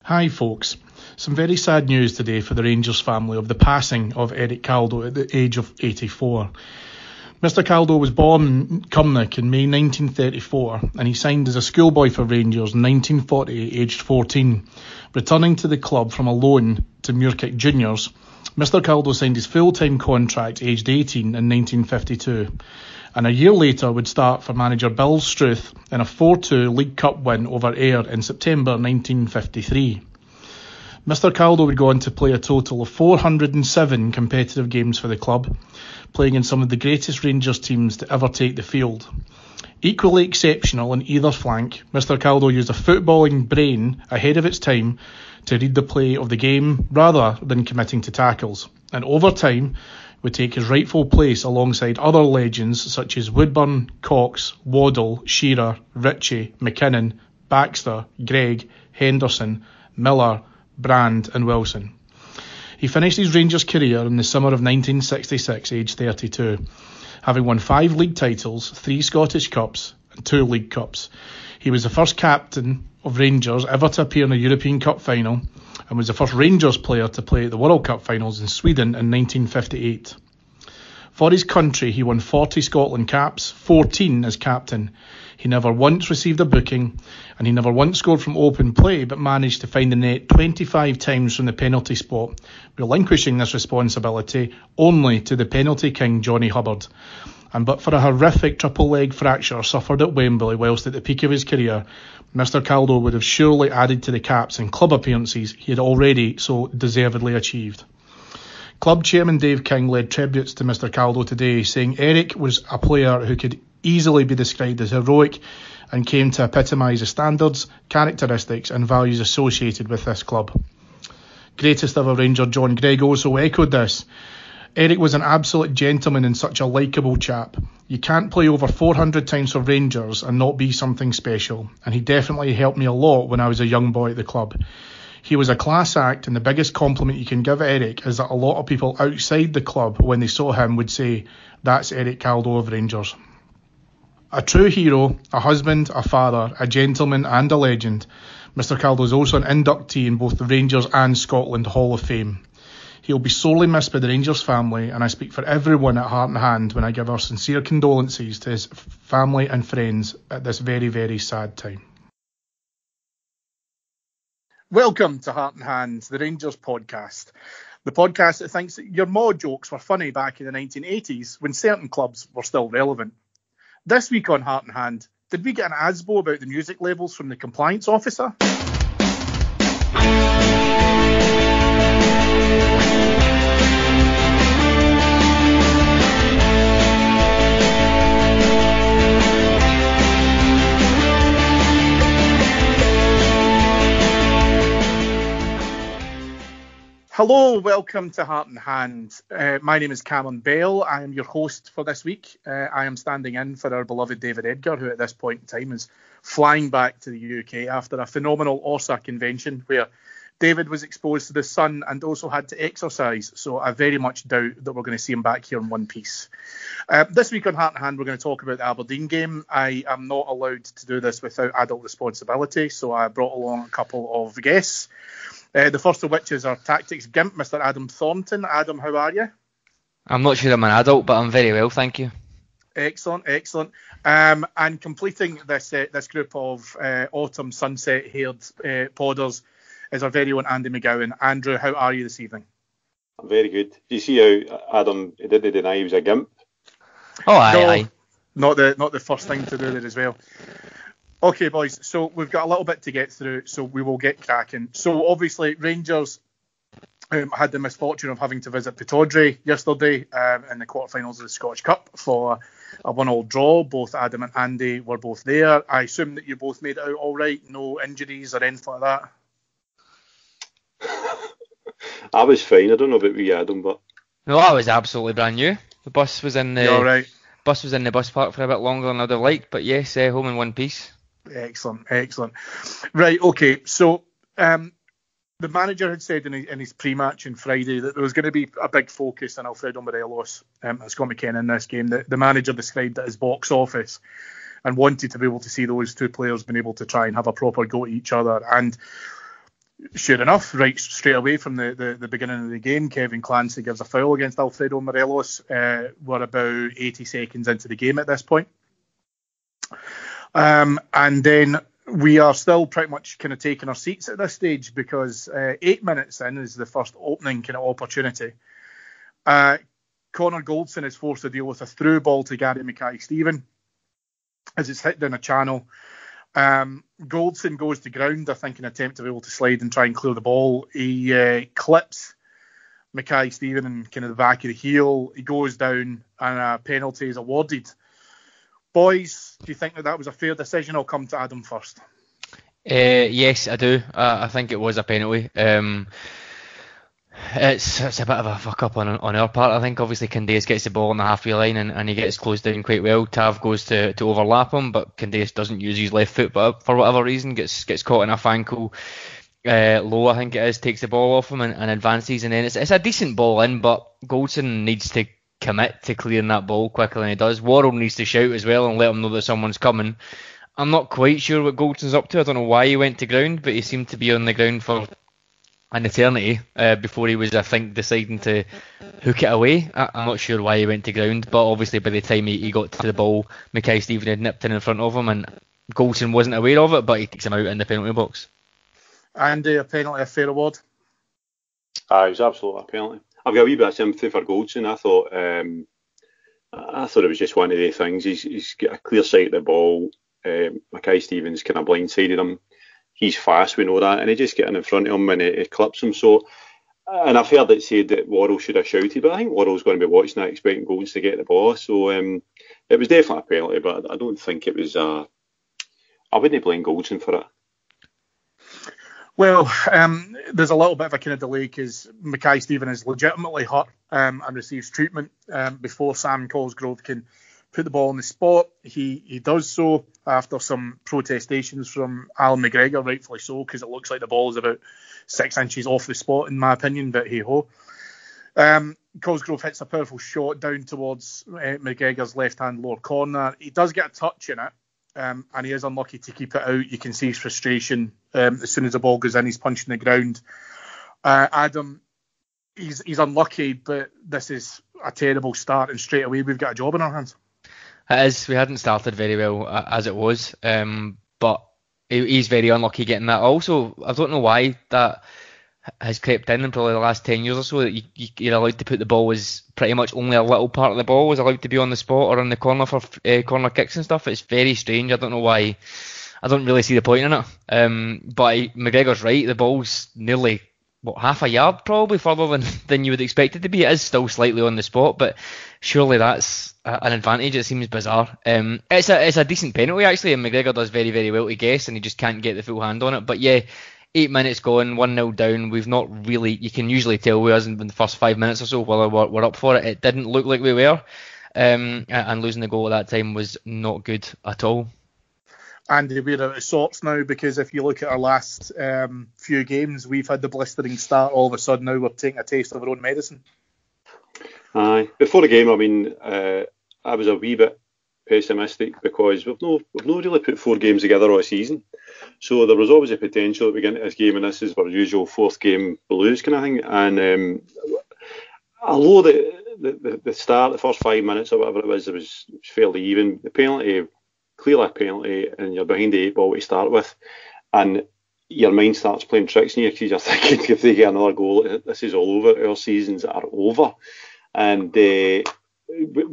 Hi folks, some very sad news today for the Rangers family of the passing of Eric Caldow at the age of 84. Mr Caldow was born in Cumnock in May 1934 and he signed as a schoolboy for Rangers in 1940 aged 14. Returning to the club from a loan to Muirkirk Juniors, Mr Caldow signed his full-time contract aged 18 in 1952 and a year later would start for manager Bill Struth in a 4-2 League Cup win over Ayr in September 1953. Mr Caldow would go on to play a total of 407 competitive games for the club, playing in some of the greatest Rangers teams to ever take the field. Equally exceptional in either flank, Mr Caldow used a footballing brain ahead of its time to read the play of the game rather than committing to tackles, and over time would take his rightful place alongside other legends such as Woodburn, Cox, Waddle, Shearer, Ritchie, McKinnon, Baxter, Gregg, Henderson, Miller, Brand and Wilson. He finished his Rangers career in the summer of 1966, aged 32, having won 5 league titles, 3 Scottish Cups and 2 League Cups. He was the first captain of Rangers ever to appear in a European Cup final and was the first Rangers player to play at the World Cup finals in Sweden in 1958. For his country, he won 40 Scotland caps, 14 as captain. He never once received a booking, and he never once scored from open play, but managed to find the net 25 times from the penalty spot, relinquishing this responsibility only to the penalty king Johnny Hubbard. And but for a horrific triple leg fracture suffered at Wembley whilst at the peak of his career, Mr Caldow would have surely added to the caps and club appearances he had already so deservedly achieved. Club chairman Dave King led tributes to Mr Caldow today, saying Eric was a player who could easily be described as heroic and came to epitomise the standards, characteristics and values associated with this club. Greatest ever Ranger John Gregg also echoed this. Eric was an absolute gentleman and such a likeable chap. You can't play over 400 times for Rangers and not be something special, and he definitely helped me a lot when I was a young boy at the club. He was a class act, and the biggest compliment you can give Eric is that a lot of people outside the club, when they saw him, would say, "That's Eric Caldow of Rangers." A true hero, a husband, a father, a gentleman and a legend, Mr Caldow is also an inductee in both the Rangers and Scotland Hall of Fame. He'll be sorely missed by the Rangers family, and I speak for everyone at Heart and Hand when I give our sincere condolences to his family and friends at this very, very sad time. Welcome to Heart and Hand, the Rangers podcast. The podcast that thinks that Yer Maw jokes were funny back in the 1980s when certain clubs were still relevant. This week on Heart and Hand, did we get an ASBO about the music levels from the compliance officer? Hello, welcome to Heart and Hand. My name is Cameron Bell. I am your host for this week. I am standing in for our beloved David Edgar, who at this point in time is flying back to the UK after a phenomenal ORSA convention where David was exposed to the sun and also had to exercise. So I very much doubt that we're going to see him back here in one piece. This week on Heart and Hand, we're going to talk about the Aberdeen game. I am not allowed to do this without adult responsibility, so I brought along a couple of guests. The first of which is our tactics gimp, Mr. Adam Thornton. Adam, how are you? I'm not sure I'm an adult, but I'm very well, thank you. Excellent. And completing this group of autumn sunset-haired podders is our very own Andy McGowan. Andrew, how are you this evening? I'm very good. Do you see how Adam didn't deny he was a gimp? Oh, aye. Not the first thing to do there as well. Okay, boys, so we've got a little bit to get through, so we will get cracking. So, obviously, Rangers had the misfortune of having to visit Pittodrie yesterday in the quarterfinals of the Scottish Cup for a 1-1 draw. Both Adam and Andy were both there. I assume that you both made it out all right, no injuries or anything like that? I was fine. I don't know about wee Adam, but... No, I was absolutely brand new. The bus was in the... All right. Bus was in the bus park for a bit longer than I'd have liked, but yes, home in one piece. Excellent. Right, okay, so the manager had said in his pre-match on Friday that there was going to be a big focus on Alfredo Morelos and Scott McKenna in this game. The manager described it as box office and wanted to be able to see those two players being able to try and have a proper go at each other. And sure enough, right straight away from the beginning of the game, Kevin Clancy gives a foul against Alfredo Morelos. We're about 80 seconds into the game at this point. And then we are still pretty much kind of taking our seats at this stage, because 8 minutes in is the first opening kind of opportunity. Connor Goldson is forced to deal with a through ball to Gary Mackay-Steven as it's hit down a channel. Goldson goes to ground, I think, in an attempt to be able to slide and try and clear the ball. He clips Mackay-Steven in kind of the back of the heel. He goes down and a penalty is awarded. Boys, do you think that was a fair decision? I'll come to Adam first. Yes, I do. I think it was a penalty. It's a bit of a fuck up on our part. I think obviously Candace gets the ball on the halfway line and he gets closed down quite well. Tav goes to overlap him, but Candace doesn't use his left foot, but for whatever reason gets caught in a ankle low, I think it is, takes the ball off him and advances, and then it's a decent ball in, but Goldson needs to commit to clearing that ball quicker than he does. Worrell needs to shout as well and let him know that someone's coming. I'm not quite sure what Goldson's up to. I don't know why he went to ground, but he seemed to be on the ground for an eternity before he was, I think, deciding to hook it away. I'm not sure why he went to ground, but obviously by the time he got to the ball, Mackay-Steven had nipped in front of him, and Goldson wasn't aware of it, but he takes him out in the penalty box. And a penalty, a fair award? It was absolutely a penalty. I've got a wee bit of sympathy for Goldson. I thought it was just one of the things. He's got a clear sight of the ball. Mackay-Steven's kind of blindsided him. He's fast, we know that, and he just getting in front of him and he clips him. So, and I've heard it said that Worrell should have shouted, but I think Worrell's going to be watching that, expecting Goldson to get the ball. So it was definitely a penalty, but I don't think it was. I wouldn't blame Goldson for it. Well, there's a little bit of a kind of delay because Mackay-Steven is legitimately hurt and receives treatment before Sam Cosgrove can put the ball on the spot. He does so after some protestations from Alan McGregor, rightfully so, because it looks like the ball is about 6 inches off the spot, in my opinion, but hey-ho. Cosgrove hits a powerful shot down towards McGregor's left-hand lower corner. He does get a touch in it, and he is unlucky to keep it out. You can see his frustration as soon as the ball goes in. He's punching the ground. Adam, he's unlucky, but this is a terrible start, and straight away we've got a job in our hands. It is. We hadn't started very well as it was, but he's very unlucky getting that. Also, I don't know why that has crept in probably the last 10 years or so, that you're allowed to put the ball as pretty much only a little part of the ball is allowed to be on the spot or in the corner for corner kicks and stuff. It's very strange. I don't know why. I don't really see the point in it. But McGregor's right. The ball's nearly half a yard probably further than you would expect it to be. It is still slightly on the spot, but surely that's an advantage. It seems bizarre. It's a decent penalty actually, and McGregor does very, very well to guess, and he just can't get the full hand on it. But yeah, 8 minutes gone, 1-0 down. We've not really, you can usually tell we wasn't in the first 5 minutes or so whether we're up for it. It didn't look like we were, and losing the goal at that time was not good at all. And we're out of sorts now, because if you look at our last few games, we've had the blistering start. All of a sudden now we're taking a taste of our own medicine. Aye. Before the game, I mean, I was a wee bit pessimistic because we've not really put 4 games together all season. So there was always a potential that we get into this game, and this is our usual 4th game we lose kind of thing. And although the start, the first 5 minutes or whatever it was fairly even. The penalty, clearly a penalty, and you're behind the 8 ball to start with, and your mind starts playing tricks on you because you're thinking if they get another goal, this is all over. Our seasons are over. And we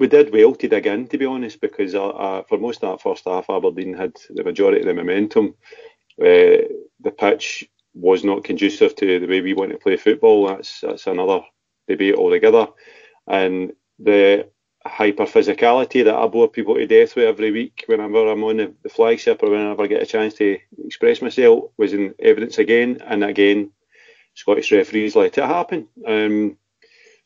did well to dig in, to be honest, because for most of that first half, Aberdeen had the majority of the momentum. The pitch was not conducive to the way we want to play football. That's another debate altogether. And the hyper physicality that I bore people to death with every week whenever I'm on the flagship or whenever I get a chance to express myself was in evidence again and again. Scottish referees let it happen.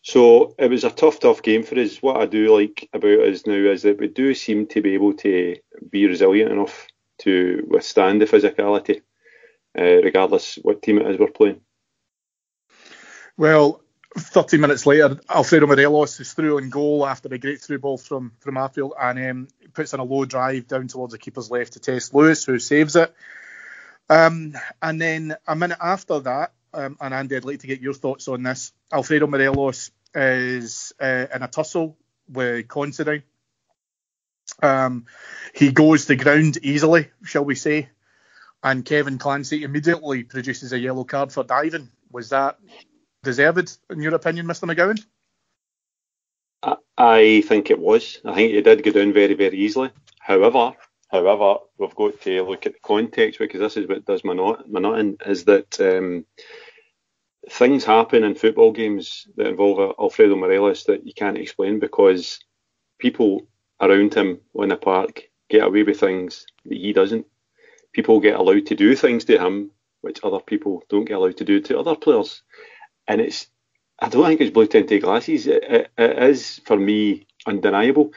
So it was a tough game for us. What I do like about us now is that we do seem to be able to be resilient enough to withstand the physicality, regardless what team it is we're playing. Well, 30 minutes later, Alfredo Morelos is through on goal after a great through ball from Arfield, and puts in a low drive down towards the keeper's left to Tess Lewis, who saves it. And then a minute after that, and Andy, I'd like to get your thoughts on this. Alfredo Morelos is in a tussle with Considine. He goes to ground easily, shall we say, and Kevin Clancy immediately produces a yellow card for diving. Was that deserved, in your opinion, Mr. McGowan? I think it was. I think he did go down very, very easily. However, we've got to look at the context, because this is what does my nutting, is that things happen in football games that involve Alfredo Morelos that you can't explain, because people around him on the park get away with things that he doesn't. People get allowed to do things to him which other people don't get allowed to do to other players. And I don't think it's blue tinted glasses. It is, for me, undeniable.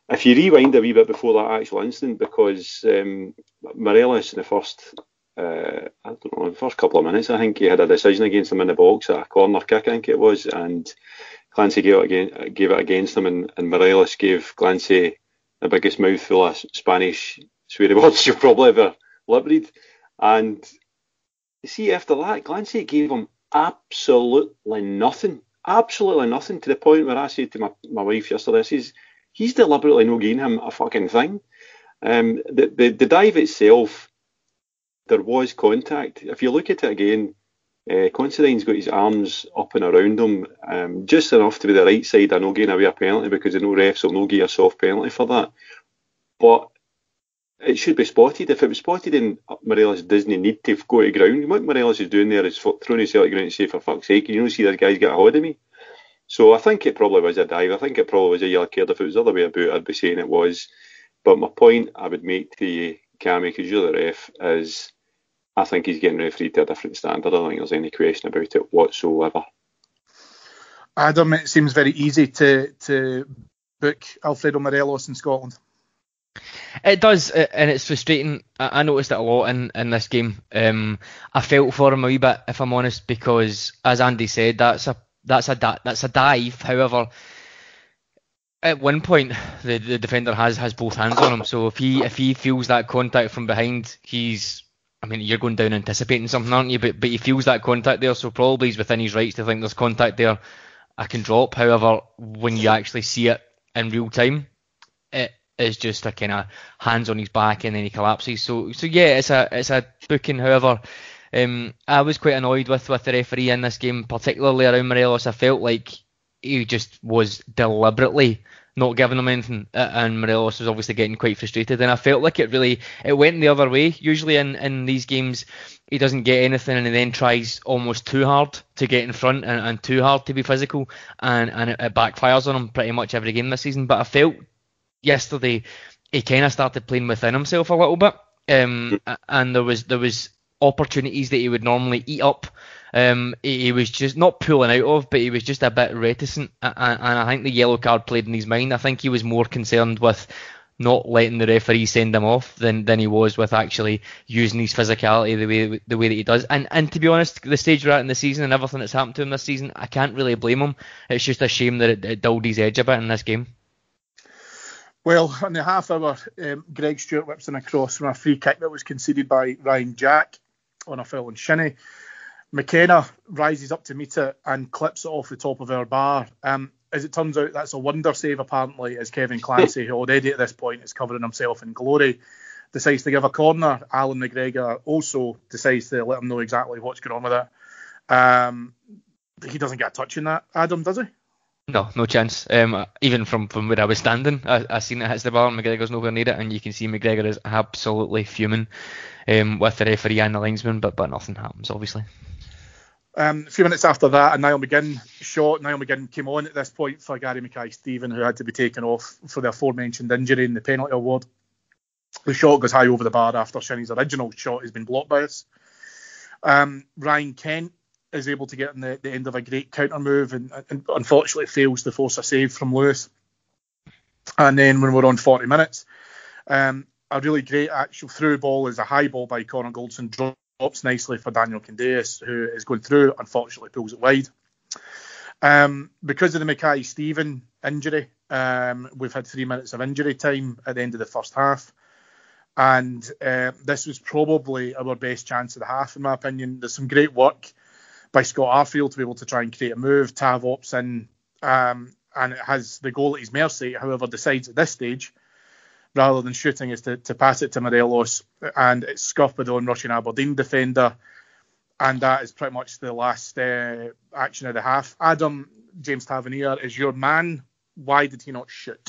If you rewind a wee bit before that actual incident, because Morelos in the first couple of minutes, I think he had a decision against him in the box at a corner kick, I think it was, and Clancy gave it against him, and Morelos gave Clancy the biggest mouthful of Spanish sweary words you'll probably ever lip read. And see, after that, Clancy gave him absolutely nothing, to the point where I said to my wife yesterday, I says, he's deliberately not giving him a fucking thing. The dive itself, there was contact. If you look at it again, Considine's got his arms up and around him, just enough to be the right side of not giving away a penalty, because the no refs will not give a soft penalty for that. But it should be spotted. If it was spotted and Morelos doesn't need to go to ground, what Morelos is doing there is throwing himself to ground and say, for fuck's sake, you don't see this guy's got a hold of me. So I think it probably was a dive. I think it probably was a yellow card. If it was the other way about, I'd be saying it was. But my point I would make to you, Cammy, because you're the ref, is I think he's getting refereed to a different standard. I don't think there's any question about it whatsoever. Adam, it seems very easy to book Alfredo Morelos in Scotland. It does, and it's frustrating. I noticed it a lot in this game. I felt for him a wee bit, if I'm honest, because as Andy said, that's a dive. However, at one point the defender has both hands on him. So if he feels that contact from behind, you're going down anticipating something, aren't you? But he feels that contact there, so probably he's within his rights to think there's contact there. I can drop. However, when you actually see it in real time, it is just a kind of hands on his back and then he collapses. So yeah, it's a booking. However, I was quite annoyed with the referee in this game, particularly around Morelos. I felt like he just was deliberately not giving him anything, and Morelos was obviously getting quite frustrated, and I felt like it went the other way. Usually in these games he doesn't get anything and he then tries almost too hard to get in front and too hard to be physical, and it backfires on him pretty much every game this season. But I felt yesterday he kind of started playing within himself a little bit, and there was opportunities that he would normally eat up. He was just not pulling out of, but he was just a bit reticent, and I think the yellow card played in his mind. I think he was more concerned with not letting the referee send him off than he was with actually using his physicality the way that he does. And to be honest, the stage we're at in the season and everything that's happened to him this season, I can't really blame him. It's just a shame that it dulled his edge a bit in this game. Well, in the half hour, Greg Stewart whips in a cross from a free kick that was conceded by Ryan Jack on a foul on Shinnie. McKenna rises up to meet it and clips it off the top of our bar. As it turns out, that's a wonder save, apparently, as Kevin Clancy, who already at this point is covering himself in glory, decides to give a corner. Alan McGregor also decides to let him know exactly what's going on with it. He doesn't get a touch in that, Adam, does he? No chance. Even from where I was standing, I seen it hits the bar and McGregor's nowhere near it, and you can see McGregor is absolutely fuming with the referee and the linesman, but nothing happens, obviously. A few minutes after that, a Niall McGinn shot. Niall McGinn came on at this point for Gary Mackay-Steven, who had to be taken off for the aforementioned injury in the penalty award. The shot goes high over the bar after Shinnie's original shot has been blocked by us. Ryan Kent is able to get in the end of a great counter move and unfortunately fails to force a save from Lewis. And then when we're on 40 minutes, a really great actual through ball is a high ball by Connor Goldson, drops nicely for Daniel Candeas, who is going through, unfortunately pulls it wide. Because of the Mackay-Steven injury, we've had 3 minutes of injury time at the end of the first half. And this was probably our best chance of the half, in my opinion. There's some great work by Scott Arfield to be able to try and create a move. Tav opts in, and it has the goal at his mercy. However, decides at this stage, rather than shooting, is to pass it to Morelos, and it's scuffed by the Russian Aberdeen defender. And that is pretty much the last action of the half. Adam, James Tavernier is your man. Why did he not shoot?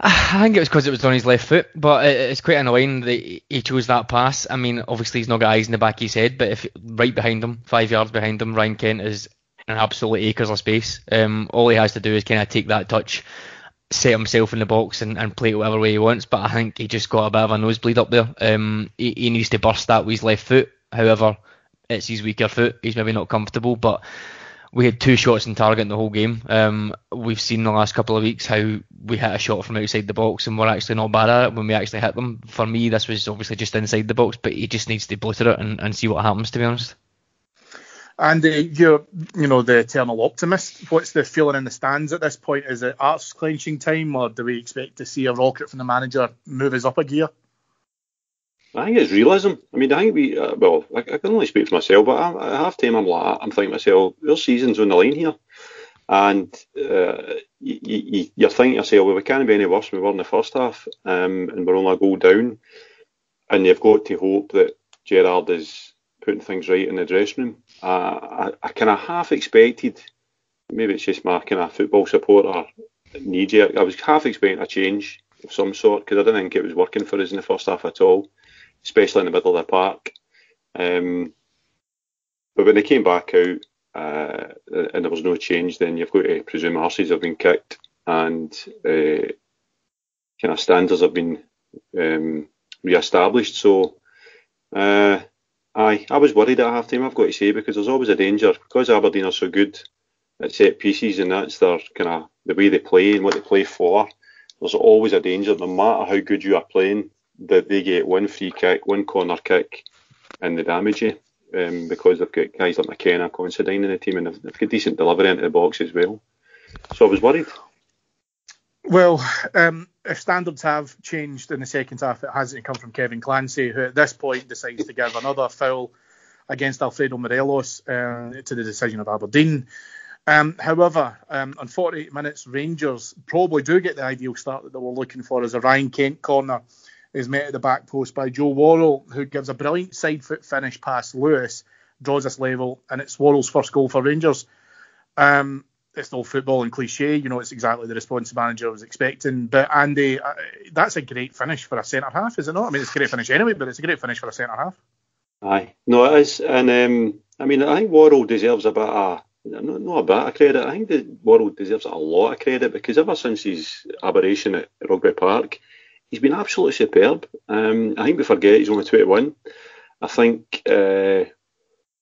I think it was because it was on his left foot, but it's quite annoying that he chose that pass. I mean, obviously he's not got eyes in the back of his head, but if right behind him, 5 yards behind him, Ryan Kent is an absolute acres of space. All he has to do is kind of take that touch, set himself in the box and play it whatever way he wants, but I think he just got a bit of a nosebleed up there. He needs to burst that with his left foot. However, it's his weaker foot. He's maybe not comfortable, but we had 2 shots in target in the whole game. We've seen the last couple of weeks how we hit a shot from outside the box and we're actually not bad at it when we actually hit them. For me, this was obviously just inside the box, but he just needs to blitter it and see what happens, to be honest. And you're, the eternal optimist. What's the feeling in the stands at this point? Is it arse clenching time, or do we expect to see a rocket from the manager move us up a gear? I think it's realism. I mean, I think I can only speak for myself, but at half time I'm thinking to myself, their season's on the line here. And you're thinking to yourself, well, we can't be any worse than we were in the first half, and we're only a goal down. And you've got to hope that Gerrard is putting things right in the dressing room. I kind of half expected, maybe it's just my kind of football supporter knee-jerk, I was half expecting a change of some sort, because I didn't think it was working for us in the first half at all, especially in the middle of the park. But when they came back out and there was no change, then you've got to presume arses have been kicked and kind of standards have been re-established. So I was worried at half time, I've got to say, because there's always a danger, because Aberdeen are so good at set pieces and that's their kind of the way they play and what they play for. There's always a danger, no matter how good you are playing, that they get one free kick, one corner kick, and they damage you, because they've got guys like McKenna, Considine in the team, and they've got decent delivery into the box as well. So I was worried. Well, if standards have changed in the second half, it hasn't come from Kevin Clancy, who at this point decides to give another foul against Alfredo Morelos to the decision of Aberdeen. However, on 48 minutes, Rangers probably do get the ideal start that they were looking for, as a Ryan Kent corner is met at the back post by Joe Worrell, who gives a brilliant side foot finish past Lewis, draws us level, and it's Worrell's first goal for Rangers. It's no football and cliche, it's exactly the response the manager was expecting. But Andy, that's a great finish for a centre half, is it not? I mean, it's a great finish anyway, but it's a great finish for a centre half. Aye, no, it is, and I think Worrell deserves a bit of. Not a bit of credit. I think the Worrell deserves a lot of credit, because ever since his aberration at Rugby Park, he's been absolutely superb. I think we forget he's only 21. I think the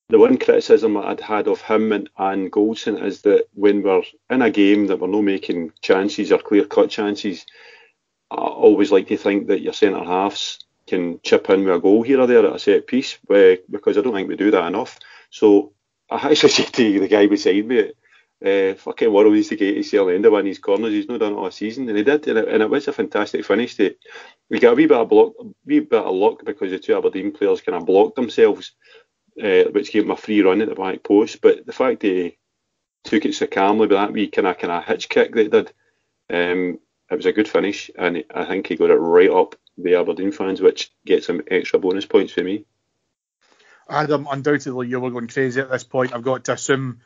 one criticism I'd had of him and Goldson is that when we're in a game that we're not making chances or clear-cut chances, I always like to think that your centre-halves can chip in with a goal here or there at a set piece, because I don't think we do that enough. So I actually said to the guy beside me, fucking Worrell needs to get his tail end of one of his corners. He's not done it all season, and he did, and it was a fantastic finish. We got a wee bit of luck because the two Aberdeen players kind of blocked themselves, which gave him a free run at the back post. But the fact that he took it so calmly with that wee kind of hitch kick that he did, it was a good finish, and I think he got it right up the Aberdeen fans, which gets him extra bonus points for me. Adam, undoubtedly you were going crazy at this point. I've got to assume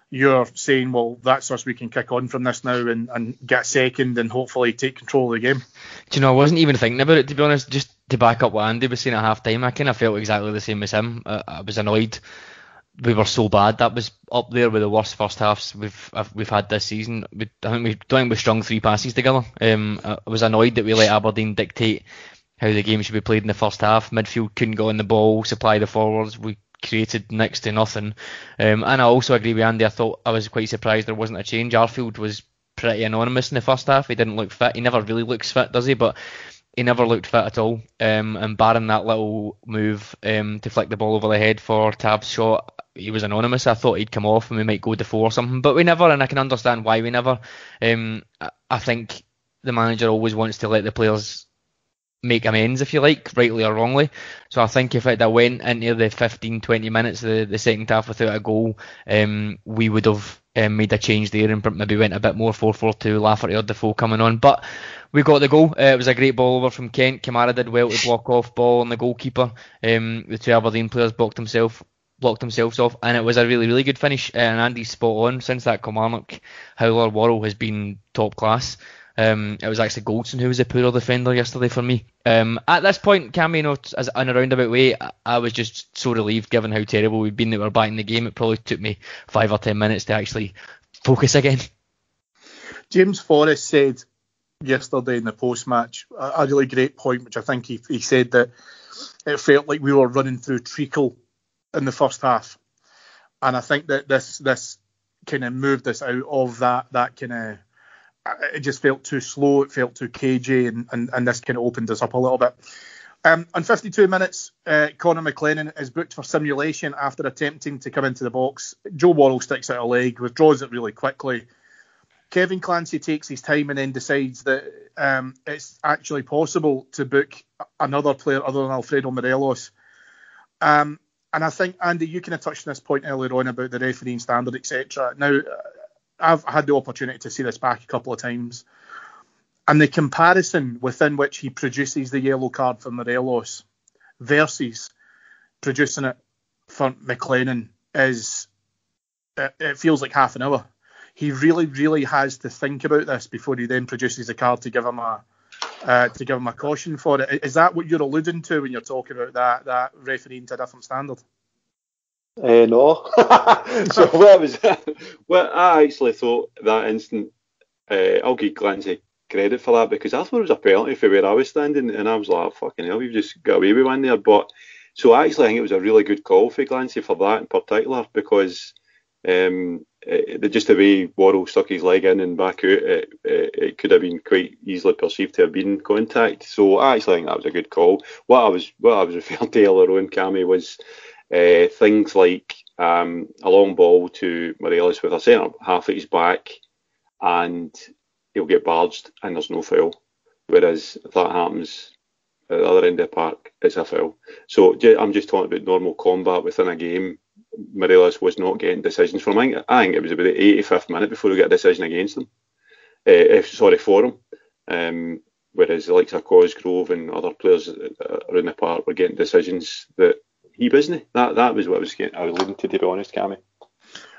you're saying, well, that's us, we can kick on from this now and get second and hopefully take control of the game. Do you know, I wasn't even thinking about it, to be honest. Just to back up what Andy was saying at half time, I kind of felt exactly the same as him. I was annoyed. We were so bad. That was up there with the worst first halves we've had this season. I think we strung 3 passes together. I was annoyed that we let Aberdeen dictate how the game should be played in the first half. Midfield couldn't go on the ball, supply the forwards. We created next to nothing. And I also agree with Andy. I was quite surprised there wasn't a change. Arfield was pretty anonymous in the first half. He didn't look fit. He never really looks fit, does he? But he never looked fit at all. And barring that little move to flick the ball over the head for Tab's shot, he was anonymous. I thought he'd come off and we might go to 4 or something. But we never, and I can understand why we never. I think the manager always wants to let the players make amends, if you like, rightly or wrongly. So I think if it had went into the 15-20 minutes of the second half without a goal, we would have made a change there and maybe went a bit more 4-4-2, Lafferty or Defoe coming on. But we got the goal. It was a great ball over from Kent. Kamara did well to block off ball on the goalkeeper. The two Aberdeen players blocked themselves off, and it was a really, really good finish. And Andy's spot on. Since that Kilmarnock, Howler Worrell has been top class. It was actually Goldson who was the poorer defender yesterday for me. At this point, Cammy, as in a roundabout way, I was just so relieved given how terrible we'd been that we were back in the game. It probably took me 5 or 10 minutes to actually focus again. James Forrest said yesterday in the post-match a really great point, which I think he said that it felt like we were running through treacle in the first half. And I think that this kind of moved us out of that kind of... It just felt too slow, it felt too cagey, and this kind of opened us up a little bit. On 52 minutes, Conor McLennan is booked for simulation after attempting to come into the box. Joe Worrell sticks out a leg, withdraws it really quickly. Kevin Clancy takes his time and then decides that it's actually possible to book another player other than Alfredo Morelos. And I think, Andy, you kind of touched on this point earlier on about the refereeing standard, etc. Now, I've had the opportunity to see this back a couple of times. And the comparison within which he produces the yellow card for Morelos versus producing it for McLennan it feels like half an hour. He really, really has to think about this before he then produces a card to give him a caution for it. Is that what you're alluding to when you're talking about that refereeing to a different standard? No. So what I actually thought that instant, I'll give Clancy credit for that, because I thought it was a penalty for where I was standing, and I was like, fucking hell, we've just got away with one there. But so I actually think it was a really good call for Clancy for that in particular, because just the way Worrell stuck his leg in and back out, it could have been quite easily perceived to have been contact. So I actually think that was a good call. What I was referring to earlier on, Cammy, was things like a long ball to Morelos with a centre half at his back, and he'll get barged and there's no foul. Whereas if that happens at the other end of the park, it's a foul. So I'm just talking about normal combat within a game. Morelos was not getting decisions from him. I think it was about the 85th minute before we got a decision against him. For him. Whereas the likes of Cosgrove and other players around the park were getting decisions that he wasn't. That was what I was leading to be honest, Cammy.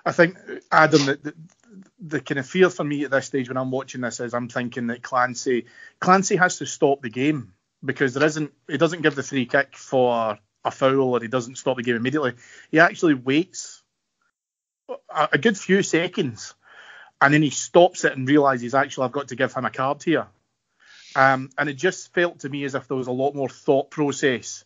I think, Adam, the kind of fear for me at this stage when I'm watching this is I'm thinking that Clancy has to stop the game, because he doesn't give the free kick for a foul, or he doesn't stop the game immediately. He actually waits a good few seconds, and then he stops it and realises, actually, I've got to give him a card here. And it just felt to me as if there was a lot more thought process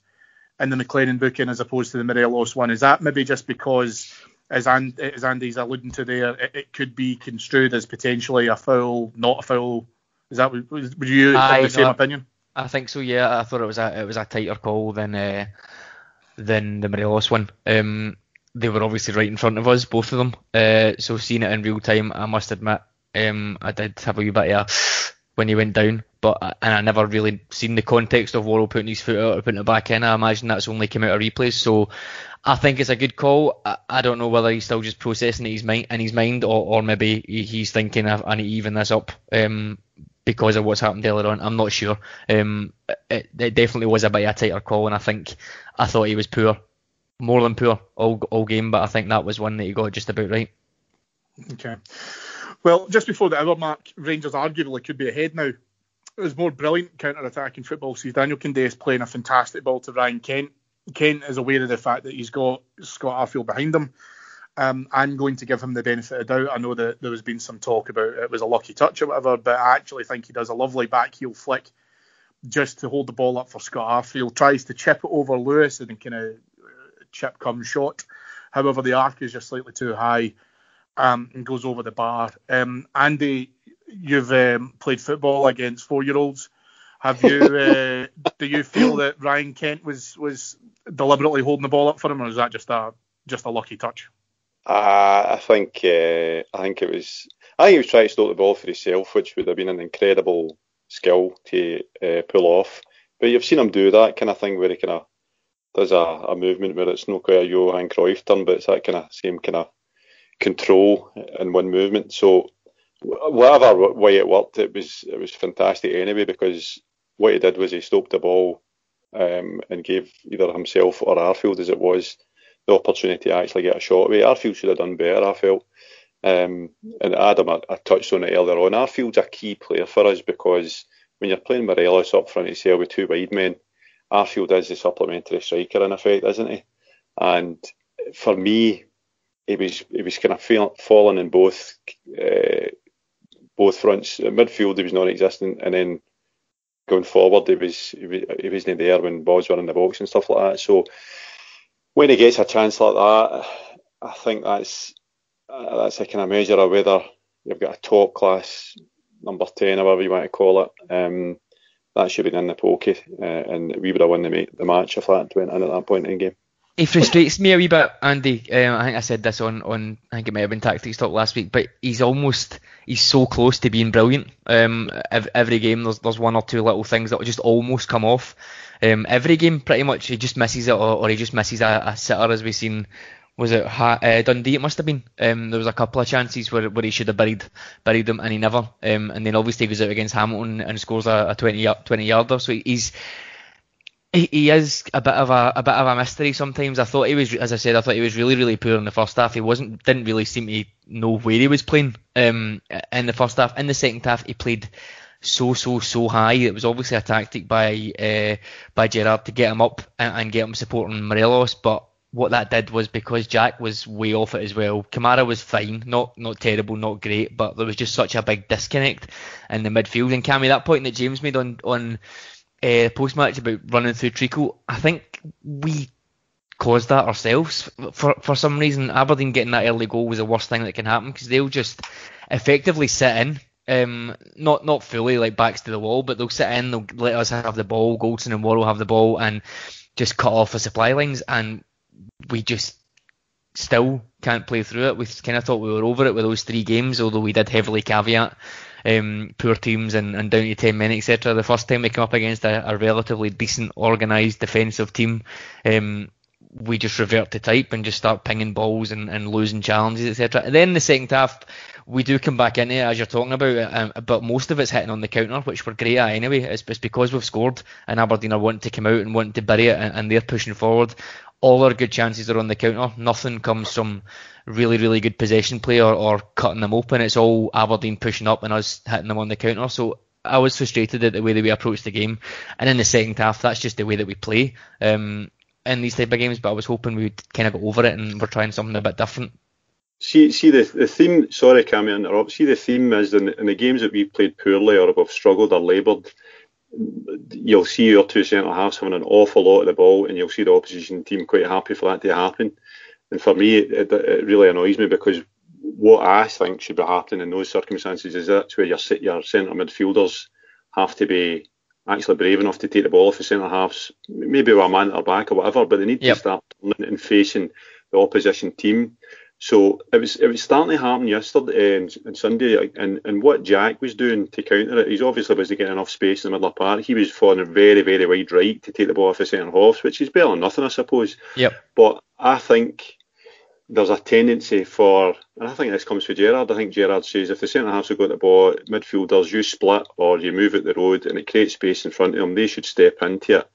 in the McLennan booking as opposed to the Morelos one. Is that maybe just because, as Andy's alluding to there, it could be construed as potentially a foul, not a foul? Is that would you have the same opinion? I think so. Yeah, I thought it was a tighter call than the Morelos one. They were obviously right in front of us, both of them. So seeing it in real time, I must admit, I did have a wee bit of when he went down, and I never really seen the context of Worrell putting his foot out or putting it back in. I imagine that's only come out of replays. So I think it's a good call. I don't know whether he's still just processing it in his mind, or maybe he's thinking, I need to even this up because of what's happened earlier on. I'm not sure. It definitely was a bit of a tighter call, and I thought he was poor, more than poor all game, but I think that was one that he got just about right. Okay. Well, just before the hour mark, Rangers arguably could be ahead now. It was more brilliant counter-attacking football. So Daniel Kundé is playing a fantastic ball to Ryan Kent. Kent is aware of the fact that he's got Scott Arfield behind him. I'm going to give him the benefit of doubt. I know that there has been some talk about it was a lucky touch or whatever, but I actually think he does a lovely back heel flick just to hold the ball up for Scott Arfield. Tries to chip it over Lewis, and then kind of chip comes short. However, the arc is just slightly too high. And goes over the bar. Andy, you've played football against 4-year-olds. Have you? Do you feel that Ryan Kent was deliberately holding the ball up for him, or is that just a lucky touch? I think it was. I think he was trying to stop the ball for himself, which would have been an incredible skill to pull off. But you've seen him do that kind of thing where he kind of does a movement where it's not quite a Johan Cruyff turn, but it's that kind of same kind of control in one movement. So whatever way it worked, it was fantastic anyway, because what he did was he stopped the ball and gave either himself or Arfield, as it was, the opportunity to actually get a shot away. Arfield should have done better, I felt. And Adam, I touched on it earlier on. Arfield's a key player for us, because when you're playing Morelos up front of cell with two wide men, Arfield is the supplementary striker in effect, isn't he? And for me, he was kind of falling in both fronts. In midfield, he was non-existent, and then going forward, he wasn't there when balls were in the box and stuff like that. So when he gets a chance like that, I think that's a kind of measure of whether you've got a top class number 10, however you want to call it. That should be in the pokey, and we would have won the match if that went in at that point in the game. He frustrates me a wee bit, Andy. I think I said this on I think it might have been Tactics Talk last week, but he's so close to being brilliant. Every game there's one or two little things that will just almost come off. Every game pretty much he just misses it, or he just misses a sitter, as we've seen. Was it Dundee? It must have been. There was a couple of chances where he should have buried them, and he never. And then obviously he goes out against Hamilton and scores a 20-yarder. So he is a bit of a mystery sometimes. I thought he was, as I said, really, really poor in the first half. He didn't really seem to know where he was playing in the first half. In the second half, he played so high. It was obviously a tactic by Gerrard to get him up and get him supporting Morelos, but what that did was, because Jack was way off it as well, Kamara was fine, not terrible, not great, but there was just such a big disconnect in the midfield. And Cammy, that point that James made on post-match about running through treacle, I think we caused that ourselves. For some reason, Aberdeen getting that early goal was the worst thing that can happen, because they'll just effectively sit in, not fully like backs to the wall, but they'll sit in, they'll let us have the ball, Goldson and Worrell have the ball, and just cut off the supply lines, and we just still can't play through it. We kind of thought we were over it with those 3 games, although we did heavily caveat poor teams and down to 10 men, etc. The first time we come up against a relatively decent, organised defensive team, we just revert to type and just start pinging balls and losing challenges, etc. And then in the second half, we do come back into it, as you're talking about, but most of it's hitting on the counter, which we're great at anyway. It's because we've scored and Aberdeen are wanting to come out and wanting to bury it, and they're pushing forward. All our good chances are on the counter. Nothing comes from really, really good possession play or cutting them open. It's all Aberdeen pushing up and us hitting them on the counter. So I was frustrated at the way that we approached the game. And in the second half, that's just the way that we play in these type of games. But I was hoping we'd kind of go over it and we're trying something a bit different. See the theme, sorry Cammy to interrupt, see the theme is in the games that we've played poorly or we've struggled or laboured, you'll see your two centre-halves having an awful lot of the ball, and you'll see the opposition team quite happy for that to happen. And for me, it really annoys me, because what I think should be happening in those circumstances is that's where your centre midfielders have to be actually brave enough to take the ball off the centre-halves, maybe with a man at their back or whatever, but they need to start turning and facing the opposition team. So it was starting to happen yesterday and Sunday, and what Jack was doing to counter it, he's obviously wasn't getting enough space in the middle of the park. He was falling very, very wide right to take the ball off the centre halves, which is better than nothing, I suppose. Yep. But I think there's a tendency for, and I think this comes from Gerrard. I think Gerrard says if the centre halves have got the ball, midfielders, you split or you move out the road and it creates space in front of them, they should step into it.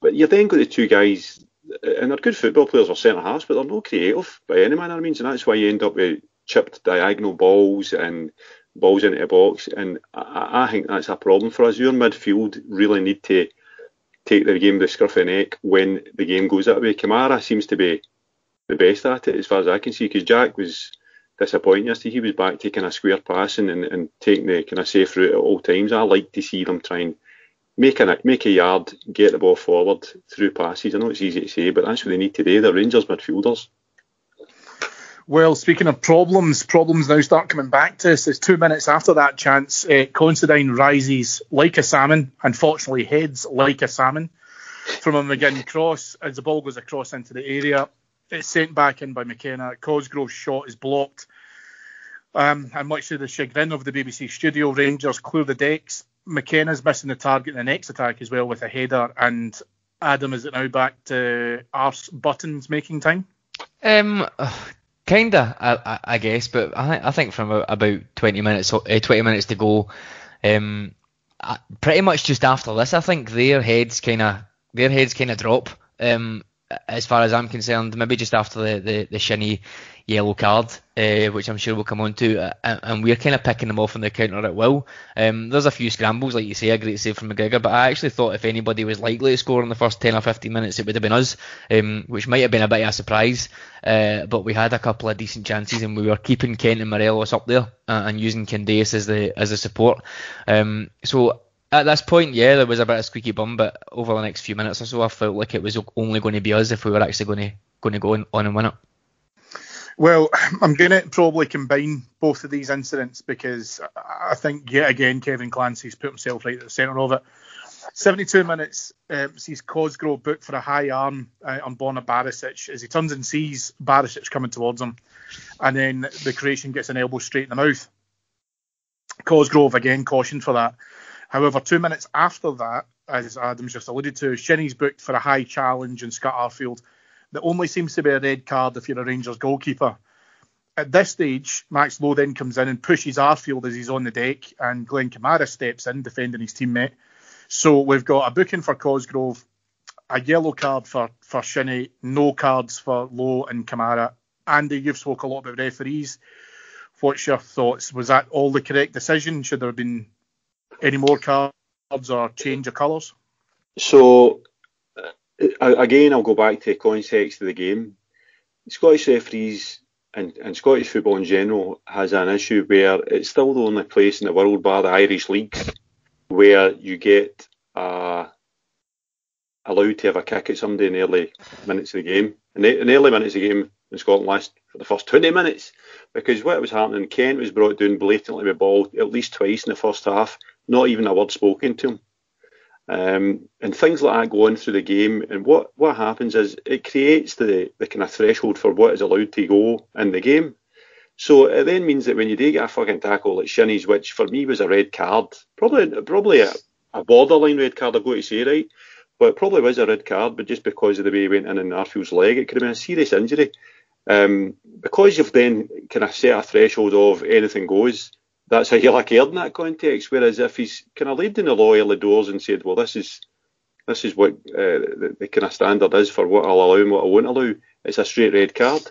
But you then got the two guys, and they're good football players or centre halves, but they're not creative by any manner of means, and that's why you end up with chipped diagonal balls and balls into the box. And I think that's a problem for us. Your midfield really need to take the game to the scruff of the neck when the game goes that way. Kamara seems to be the best at it, as far as I can see, because Jack was disappointing yesterday. He was back taking a square passing and taking the kind of safe route at all times. I like to see them try and make a yard, get the ball forward through passes. I know it's easy to say, but that's what they need today. They're Rangers midfielders. Well, speaking of problems now start coming back to us. It's 2 minutes after that chance. Considine rises like a salmon, unfortunately heads like a salmon from a McGinn cross. As the ball goes across into the area, it's sent back in by McKenna. Cosgrove's shot is blocked. And much to the chagrin of the BBC studio, Rangers clear the decks McKenna's missing the target in the next attack as well with a header, and Adam, is it now back to arse buttons making time? Kinda, I guess, but I think from about 20 minutes to go, pretty much just after this, I think their heads kind of drop. As far as I'm concerned, maybe just after the shinny yellow card, which I'm sure we'll come on to, and we're kind of picking them off on the counter at will. There's a few scrambles, like you say, a great save from McGregor, but I actually thought if anybody was likely to score in the first 10 or 15 minutes, it would have been us, which might have been a bit of a surprise, but we had a couple of decent chances, and we were keeping Kent and Morelos up there, and using Candace as the support. So at this point, yeah, there was a bit of squeaky bum, but over the next few minutes or so, I felt like it was only going to be us if we were actually going to go on and win it. Well, I'm going to probably combine both of these incidents because I think, yet again, Kevin Clancy's put himself right at the centre of it. 72 minutes sees Cosgrove booked for a high arm on Borna Barisic as he turns and sees Barisic coming towards him. And then the Croatian gets an elbow straight in the mouth. Cosgrove, again, cautioned for that. However, 2 minutes after that, as Adam's just alluded to, Shinnie's booked for a high challenge in Scott Arfield. That only seems to be a red card if you're a Rangers goalkeeper. At this stage, Max Lowe then comes in and pushes Arfield as he's on the deck, and Glenn Kamara steps in defending his teammate. So we've got a booking for Cosgrove, a yellow card for Shinnie, no cards for Lowe and Kamara. Andy, you've spoke a lot about referees. What's your thoughts? Was that all the correct decision? Should there have been any more cards or change of colours? So, again, I'll go back to the context of the game. Scottish referees and Scottish football in general has an issue where it's still the only place in the world, bar the Irish leagues, where you get allowed to have a kick at somebody in the early minutes of the game. In the early minutes of the game in Scotland last for the first 20 minutes, because what was happening, Kent was brought down blatantly with the ball at least twice in the first half, not even a word spoken to him. And things like that go on through the game, and what happens is it creates the kind of threshold for what is allowed to go in the game. So it then means that when you do get a fucking tackle like Shinnie's, which for me was a red card, probably a borderline red card, I've got to say, right? But it probably was a red card, but just because of the way he went in Arfield's leg, it could have been a serious injury. Because you've then kind of set a threshold of anything goes, that's how you're cared in that context. Whereas if he's kind of laid down the law early doors and said, well, this is what the kind of standard is for what I'll allow and what I won't allow, it's a straight red card.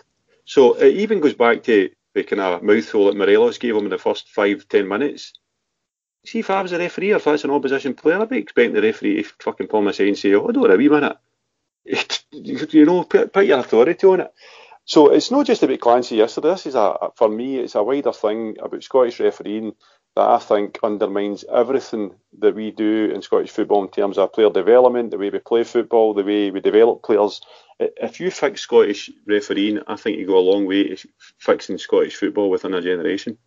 So it even goes back to the kind of mouthful that Morelos gave him in the first 5-10 minutes. See, if I was a referee or if that's an opposition player, I'd be expecting the referee to fucking pull me aside and say, hold on a wee minute. Put your authority on it. So it's not just about Clancy yesterday. This is for me, it's a wider thing about Scottish refereeing that I think undermines everything that we do in Scottish football in terms of player development, the way we play football, the way we develop players. If you fix Scottish refereeing, I think you go a long way to fixing Scottish football within a generation.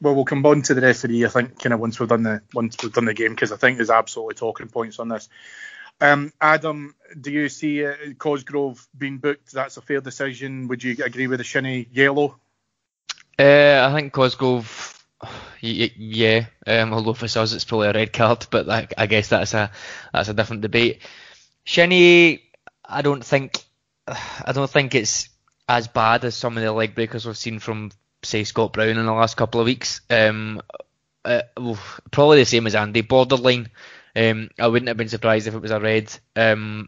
Well, we'll come on to the referee, I think, kind of once we've done the game, because I think there's absolutely talking points on this. Adam, do you see Cosgrove being booked? That's a fair decision. Would you agree with the Shinnie yellow? I think Cosgrove, yeah. Although for us it's probably a red card, but I guess that's a different debate. Shinnie, I don't think it's as bad as some of the leg breakers we've seen from, say, Scott Brown in the last couple of weeks. Probably the same as Andy, borderline. I wouldn't have been surprised if it was a red on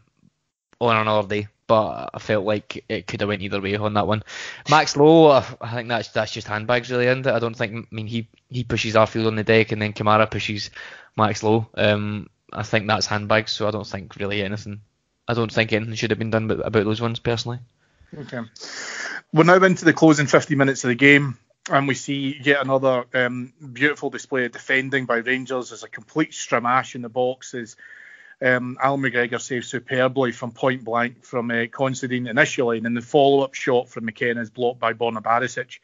another day, but I felt like it could have went either way on that one. Max Lowe, I think that's just handbags really, isn't it? I don't think. I mean, he pushes Arfield on the deck and then Kamara pushes Max Lowe. I think that's handbags, so I don't think really anything. I don't think anything should have been done about those ones personally. Okay, we're now into the closing 50 minutes of the game. And we see yet another beautiful display of defending by Rangers. There's a complete stramash in the box as Al McGregor saves superbly from point blank from Considine initially, and then the follow-up shot from McKenna is blocked by Borna Barisic.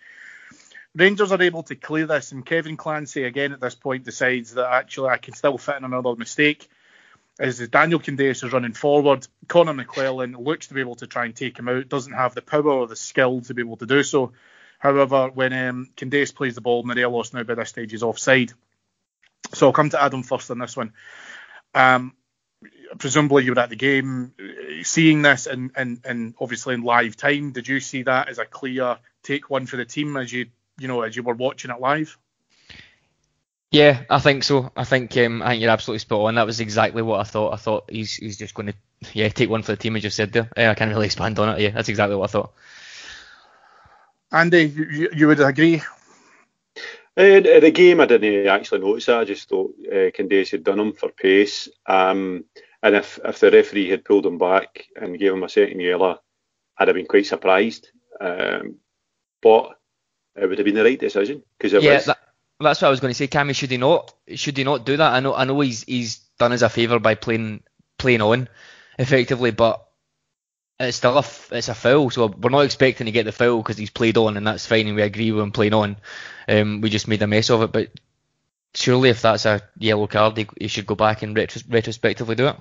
Rangers are able to clear this, and Kevin Clancy again at this point decides that actually I can still fit in another mistake. As Daniel Candace is running forward, Conor McClellan looks to be able to try and take him out, doesn't have the power or the skill to be able to do so. However, when Candace plays the ball, Morelos now by this stage is offside. So I'll come to Adam first on this one. Presumably you were at the game, seeing this and obviously in live time. Did you see that as a clear take one for the team as you were watching it live? Yeah, I think so. I think you're absolutely spot on. That was exactly what I thought. I thought he's just going to take one for the team, as you said there. I can't really expand on it. Yeah, that's exactly what I thought. Andy, you would agree? In the game, I didn't actually notice that. I just thought Candace had done him for pace. And if the referee had pulled him back and gave him a second yellow, I'd have been quite surprised. But it would have been the right decision because it was. That's what I was going to say. Cammy, should he not do that? I know he's done us a favour by playing on effectively, but it's still a foul. So we're not expecting to get the foul because he's played on, and that's fine, and we agree with him playing on. We just made a mess of it, but surely if that's a yellow card, he should go back and retrospectively do it.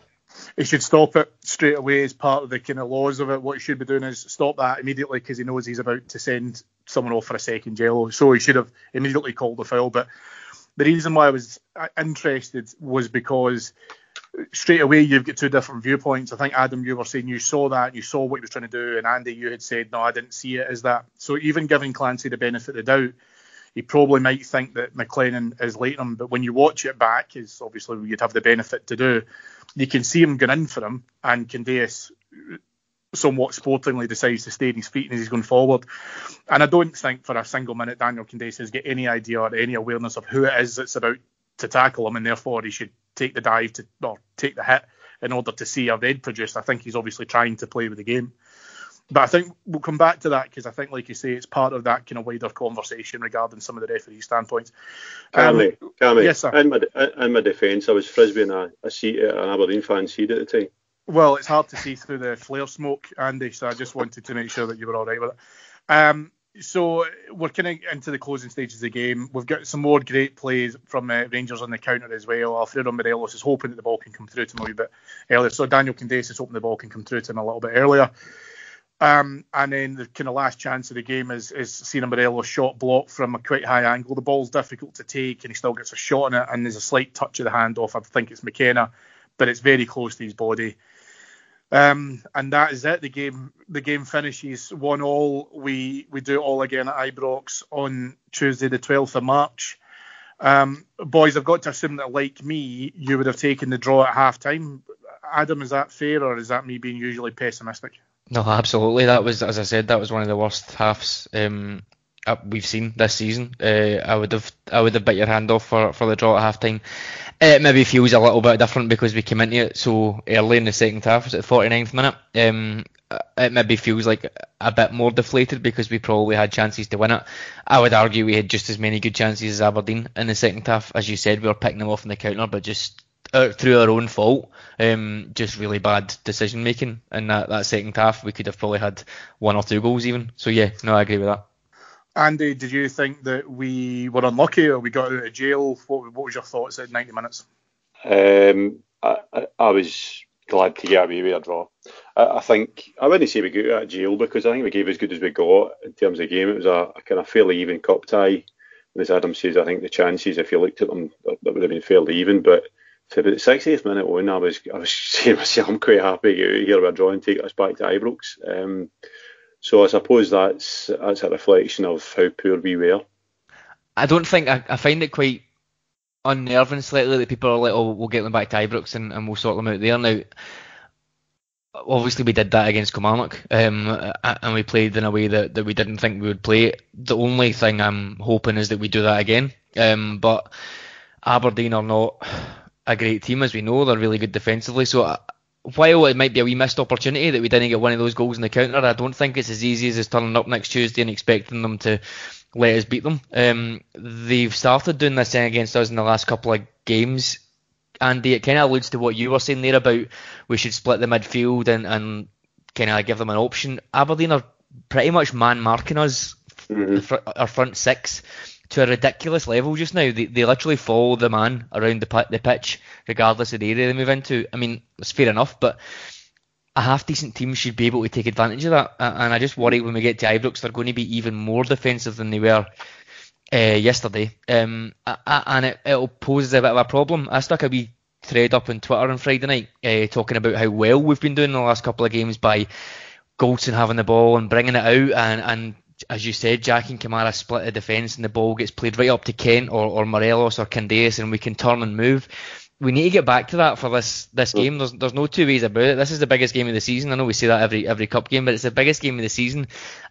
He should stop it straight away as part of the kind of laws of it. What he should be doing is stop that immediately because he knows he's about to send someone off for a second yellow. So he should have immediately called the foul. But the reason why I was interested was because straight away you've got two different viewpoints. I think, Adam, you were saying you saw that, you saw what he was trying to do, and Andy, you had said, no, I didn't see it as that. So even giving Clancy the benefit of the doubt, he probably might think that McLennan is later him, but when you watch it back, as obviously you'd have the benefit to do, you can see him going in for him, and Candace somewhat sportingly decides to stay on his feet as he's going forward. And I don't think for a single minute Daniel Candace has got any idea or any awareness of who it is that's about to tackle him, and therefore he should take the dive or take the hit in order to see a red produced. I think he's obviously trying to play with the game. But I think we'll come back to that because I think, like you say, it's part of that kind of wider conversation regarding some of the referee standpoints. Cammy, yes, sir. In my defence, I was frisbeeing a seat at an Aberdeen fan seat at the time. Well, it's hard to see through the flare smoke, Andy, so I just wanted to make sure that you were all right with it. So we're kind of into the closing stages of the game. We've got some more great plays from Rangers on the counter as well. Alfredo Morelos is hoping that the ball can come through to him a wee bit earlier. So Daniel Candace is hoping the ball can come through to him a little bit earlier. And then the kind of last chance of the game is seeing Morelos shot blocked from a quite high angle. The ball's difficult to take and he still gets a shot on it, and there's a slight touch of the hand off. I think it's McKenna, but it's very close to his body. And that is it. The game finishes 1-1. We do it all again at Ibrox on Tuesday the 12th of March. Boys, I've got to assume that, like me, you would have taken the draw at half time. Adam, is that fair, or is that me being usually pessimistic? No, absolutely. That was, as I said, that was one of the worst halves we've seen this season. I would have bit your hand off for the draw at half time. It maybe feels a little bit different because we came into it so early in the second half. Was it the 49th minute? It maybe feels like a bit more deflated because we probably had chances to win it. I would argue we had just as many good chances as Aberdeen in the second half. As you said, we were picking them off in the counter, but just through our own fault, just really bad decision making in that second half. We could have probably had 1 or 2 goals even. So yeah, no, I agree with that. Andy, did you think that we were unlucky or we got out of jail? What was your thoughts at 90 minutes? I was glad to get away with a draw. I think I wouldn't say we got out of jail because I think we gave as good as we got in terms of game. It was a kind of fairly even cup tie. And as Adam says, I think the chances, if you looked at them, that would have been fairly even. But for about the 60th minute on, I was saying to myself, I'm quite happy to get out here with a draw and take us back to Ibrox. So I suppose that's a reflection of how poor we were. I don't think I find it quite unnerving slightly that people are like, oh, we'll get them back to Ibrox and we'll sort them out there. Now, obviously we did that against Kilmarnock, and we played in a way that we didn't think we would play. The only thing I'm hoping is that we do that again. But Aberdeen are not a great team, as we know. They're really good defensively, so while it might be a wee missed opportunity that we didn't get one of those goals in the counter, I don't think it's as easy as turning up next Tuesday and expecting them to let us beat them. They've started doing this thing against us in the last couple of games, Andy. It kind of alludes to what you were saying there about we should split the midfield and kind of give them an option. Aberdeen are pretty much man marking us, our front six, to a ridiculous level just now. They literally follow the man around the pitch regardless of the area they move into. I mean, it's fair enough, but a half decent team should be able to take advantage of that. And I just worry when we get to Ibrox they're going to be even more defensive than they were yesterday, and it'll pose a bit of a problem. I stuck a wee thread up on Twitter on Friday night talking about how well we've been doing in the last couple of games by Goldson having the ball and bringing it out, and as you said, Jack and Kamara split the defence and the ball gets played right up to Kent or Morelos or Candace and we can turn and move. We need to get back to that for this game. There's no two ways about it. This is the biggest game of the season. I know we say that every cup game, but it's the biggest game of the season,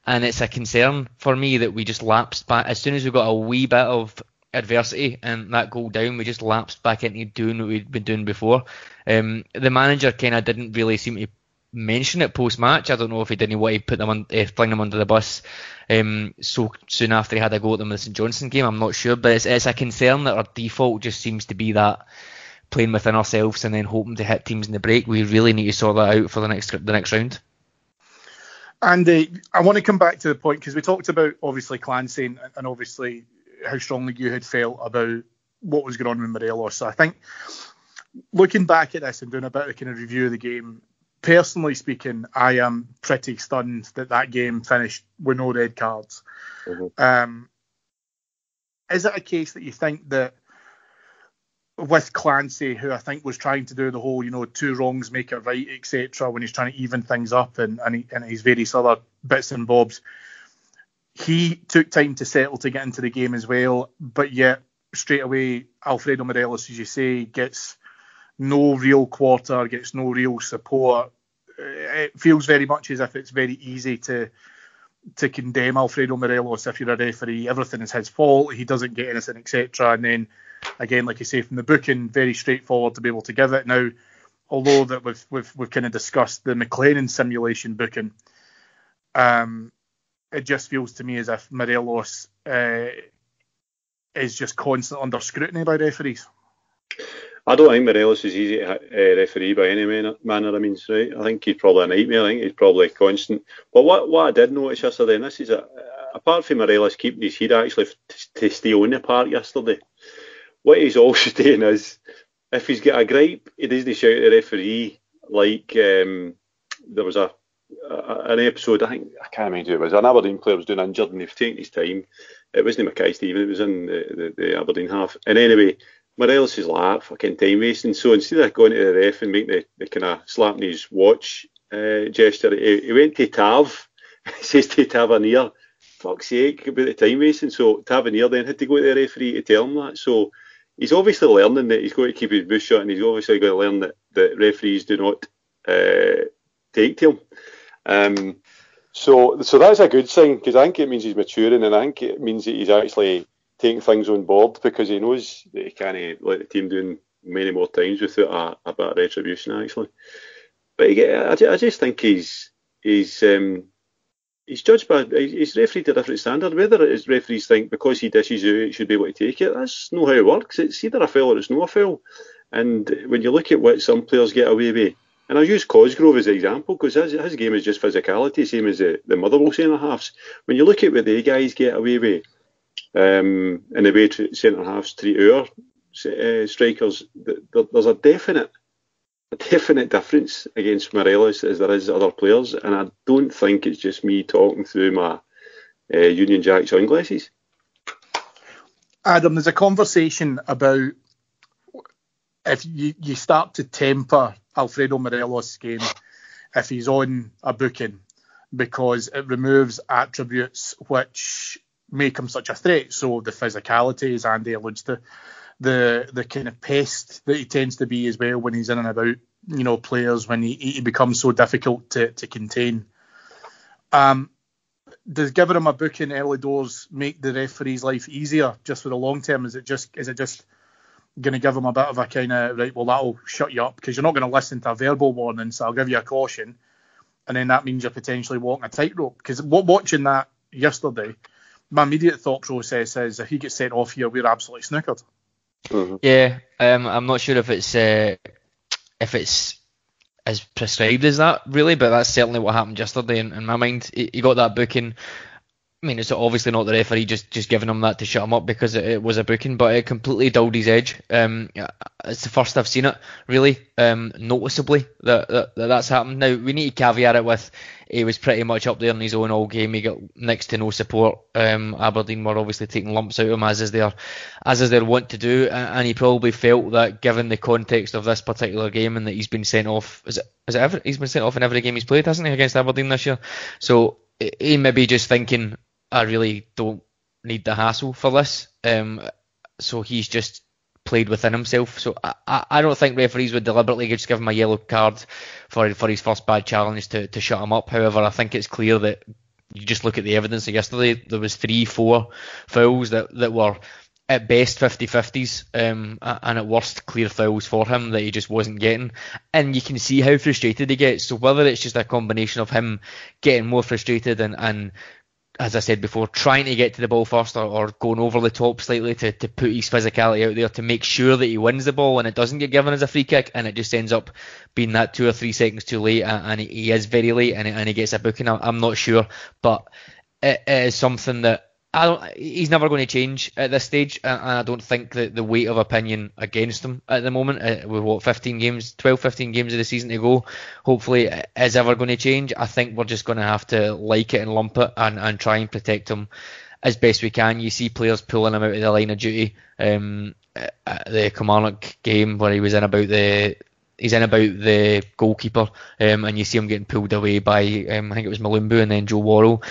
and it's a concern for me that we just lapsed back. As soon as we got a wee bit of adversity and that goal down, we just lapsed back into doing what we'd been doing before. The manager kind of didn't really seem to mention it post-match. I don't know if he didn't want to put them fling them under the bus so soon after he had a go at them in the St Johnstone game. I'm not sure, but it's a concern that our default just seems to be that playing within ourselves and then hoping to hit teams in the break. We really need to sort that out for the next round. And I want to come back to the point, because we talked about obviously Clancy and obviously how strongly you had felt about what was going on with Morelos. So I think looking back at this and doing a bit of kind of review of the game, personally speaking, I am pretty stunned that game finished with no red cards. Mm-hmm. Is it a case that you think that with Clancy, who I think was trying to do the whole, two wrongs make a right, etc., when he's trying to even things up and his various other bits and bobs, he took time to settle to get into the game as well, but yet straight away Alfredo Morelos, as you say, gets no real quarter, gets no real support. It feels very much as if it's very easy to condemn Alfredo Morelos if you're a referee. Everything is his fault, he doesn't get anything, etc. And then again, like you say, from the booking, very straightforward to be able to give it. Now, although that we've kind of discussed the McLennan simulation booking, it just feels to me as if Morelos is just constantly under scrutiny by referees. I don't think Morelos is easy to referee by any manner of means, right? I think he's probably a nightmare. I think he's probably constant. But what I did notice yesterday, and this is apart from Morelos keeping his head actually to stay on the park yesterday, what he's also doing is, if he's got a gripe, he doesn't shout at the referee like there was an episode, I can't remember who it was, an Aberdeen player was doing injured and they've taken his time. It wasn't Mackay Stephen, it was in the Aberdeen half. And anyway, Morelos is like, fucking time wasting. So instead of going to the ref and making the kind of slapping his watch gesture, he went to Tav. He says to Tavernier, fuck's sake, about the time wasting. So Tavernier then had to go to the referee to tell him that. So he's obviously learning that he's got to keep his mouth shut, and he's obviously got to learn that referees do not take to him. So that's a good sign, because I think it means he's maturing, and I think it means that he's actually taking things on board, because he knows that he can't let the team doing many more times without a bit of retribution, actually. But I just think he's judged by, he's refereed to a different standard. Whether it is referees think because he dishes out, he should be able to take it, that's not how it works. It's either a foul or it's not a foul. And when you look at what some players get away with, and I'll use Cosgrove as an example, because his game is just physicality, same as the Motherwell centre-halves. When you look at what the guys get away with, and the way centre-halves treat our strikers, there's a definite difference against Morelos as there is other players, and I don't think it's just me talking through my Union Jack sunglasses. Adam, there's a conversation about if you start to temper Alfredo Morelos' game if he's on a booking, because it removes attributes which make him such a threat. So the physicality, as Andy alludes to, the kind of pest that he tends to be as well when he's in and about, players, when he becomes so difficult to contain. Does giving him a booking early doors make the referee's life easier just for the long term? Is it just going to give him a bit of a kind of, right, well, that'll shut you up because you're not going to listen to a verbal warning, so I'll give you a caution, and then that means you're potentially walking a tightrope? Because watching that yesterday, my immediate thought process is if he gets sent off here, we're absolutely snookered. Mm-hmm. Yeah, I'm not sure if it's as prescribed as that really, but that's certainly what happened yesterday in my mind. He got that booking. I mean, it's obviously not the referee just giving him that to shut him up because it was a booking, but it completely dulled his edge. It's the first I've seen it, really, noticeably, that's happened. Now, we need to caveat it with he was pretty much up there in his own all game. He got next to no support. Aberdeen were obviously taking lumps out of him, as is their wont to do, and he probably felt that given the context of this particular game and that he's been sent off, he's been sent off in every game he's played, hasn't he, against Aberdeen this year? So he may be just thinking, I really don't need the hassle for this. So he's just played within himself. So I don't think referees would deliberately just give him a yellow card for his first bad challenge to shut him up. However, I think it's clear that you just look at the evidence of yesterday, there was 3-4 fouls that were at best 50-50s and at worst clear fouls for him that he just wasn't getting. And you can see how frustrated he gets. So whether it's just a combination of him getting more frustrated and as I said before, trying to get to the ball first or going over the top slightly to put his physicality out there to make sure that he wins the ball and it doesn't get given as a free kick, and it just ends up being that 2 or 3 seconds too late, and he is very late and he gets a booking. I'm not sure, but it is something that he's never going to change at this stage, and I don't think that the weight of opinion against him at the moment, with 15 games of the season to go, hopefully it is ever going to change. I think we're just going to have to like it and lump it and try and protect him as best we can. You see players pulling him out of the line of duty. At the Kilmarnock game where he's in about the goalkeeper, and you see him getting pulled away by I think it was Malumbu and then Joe Worrell.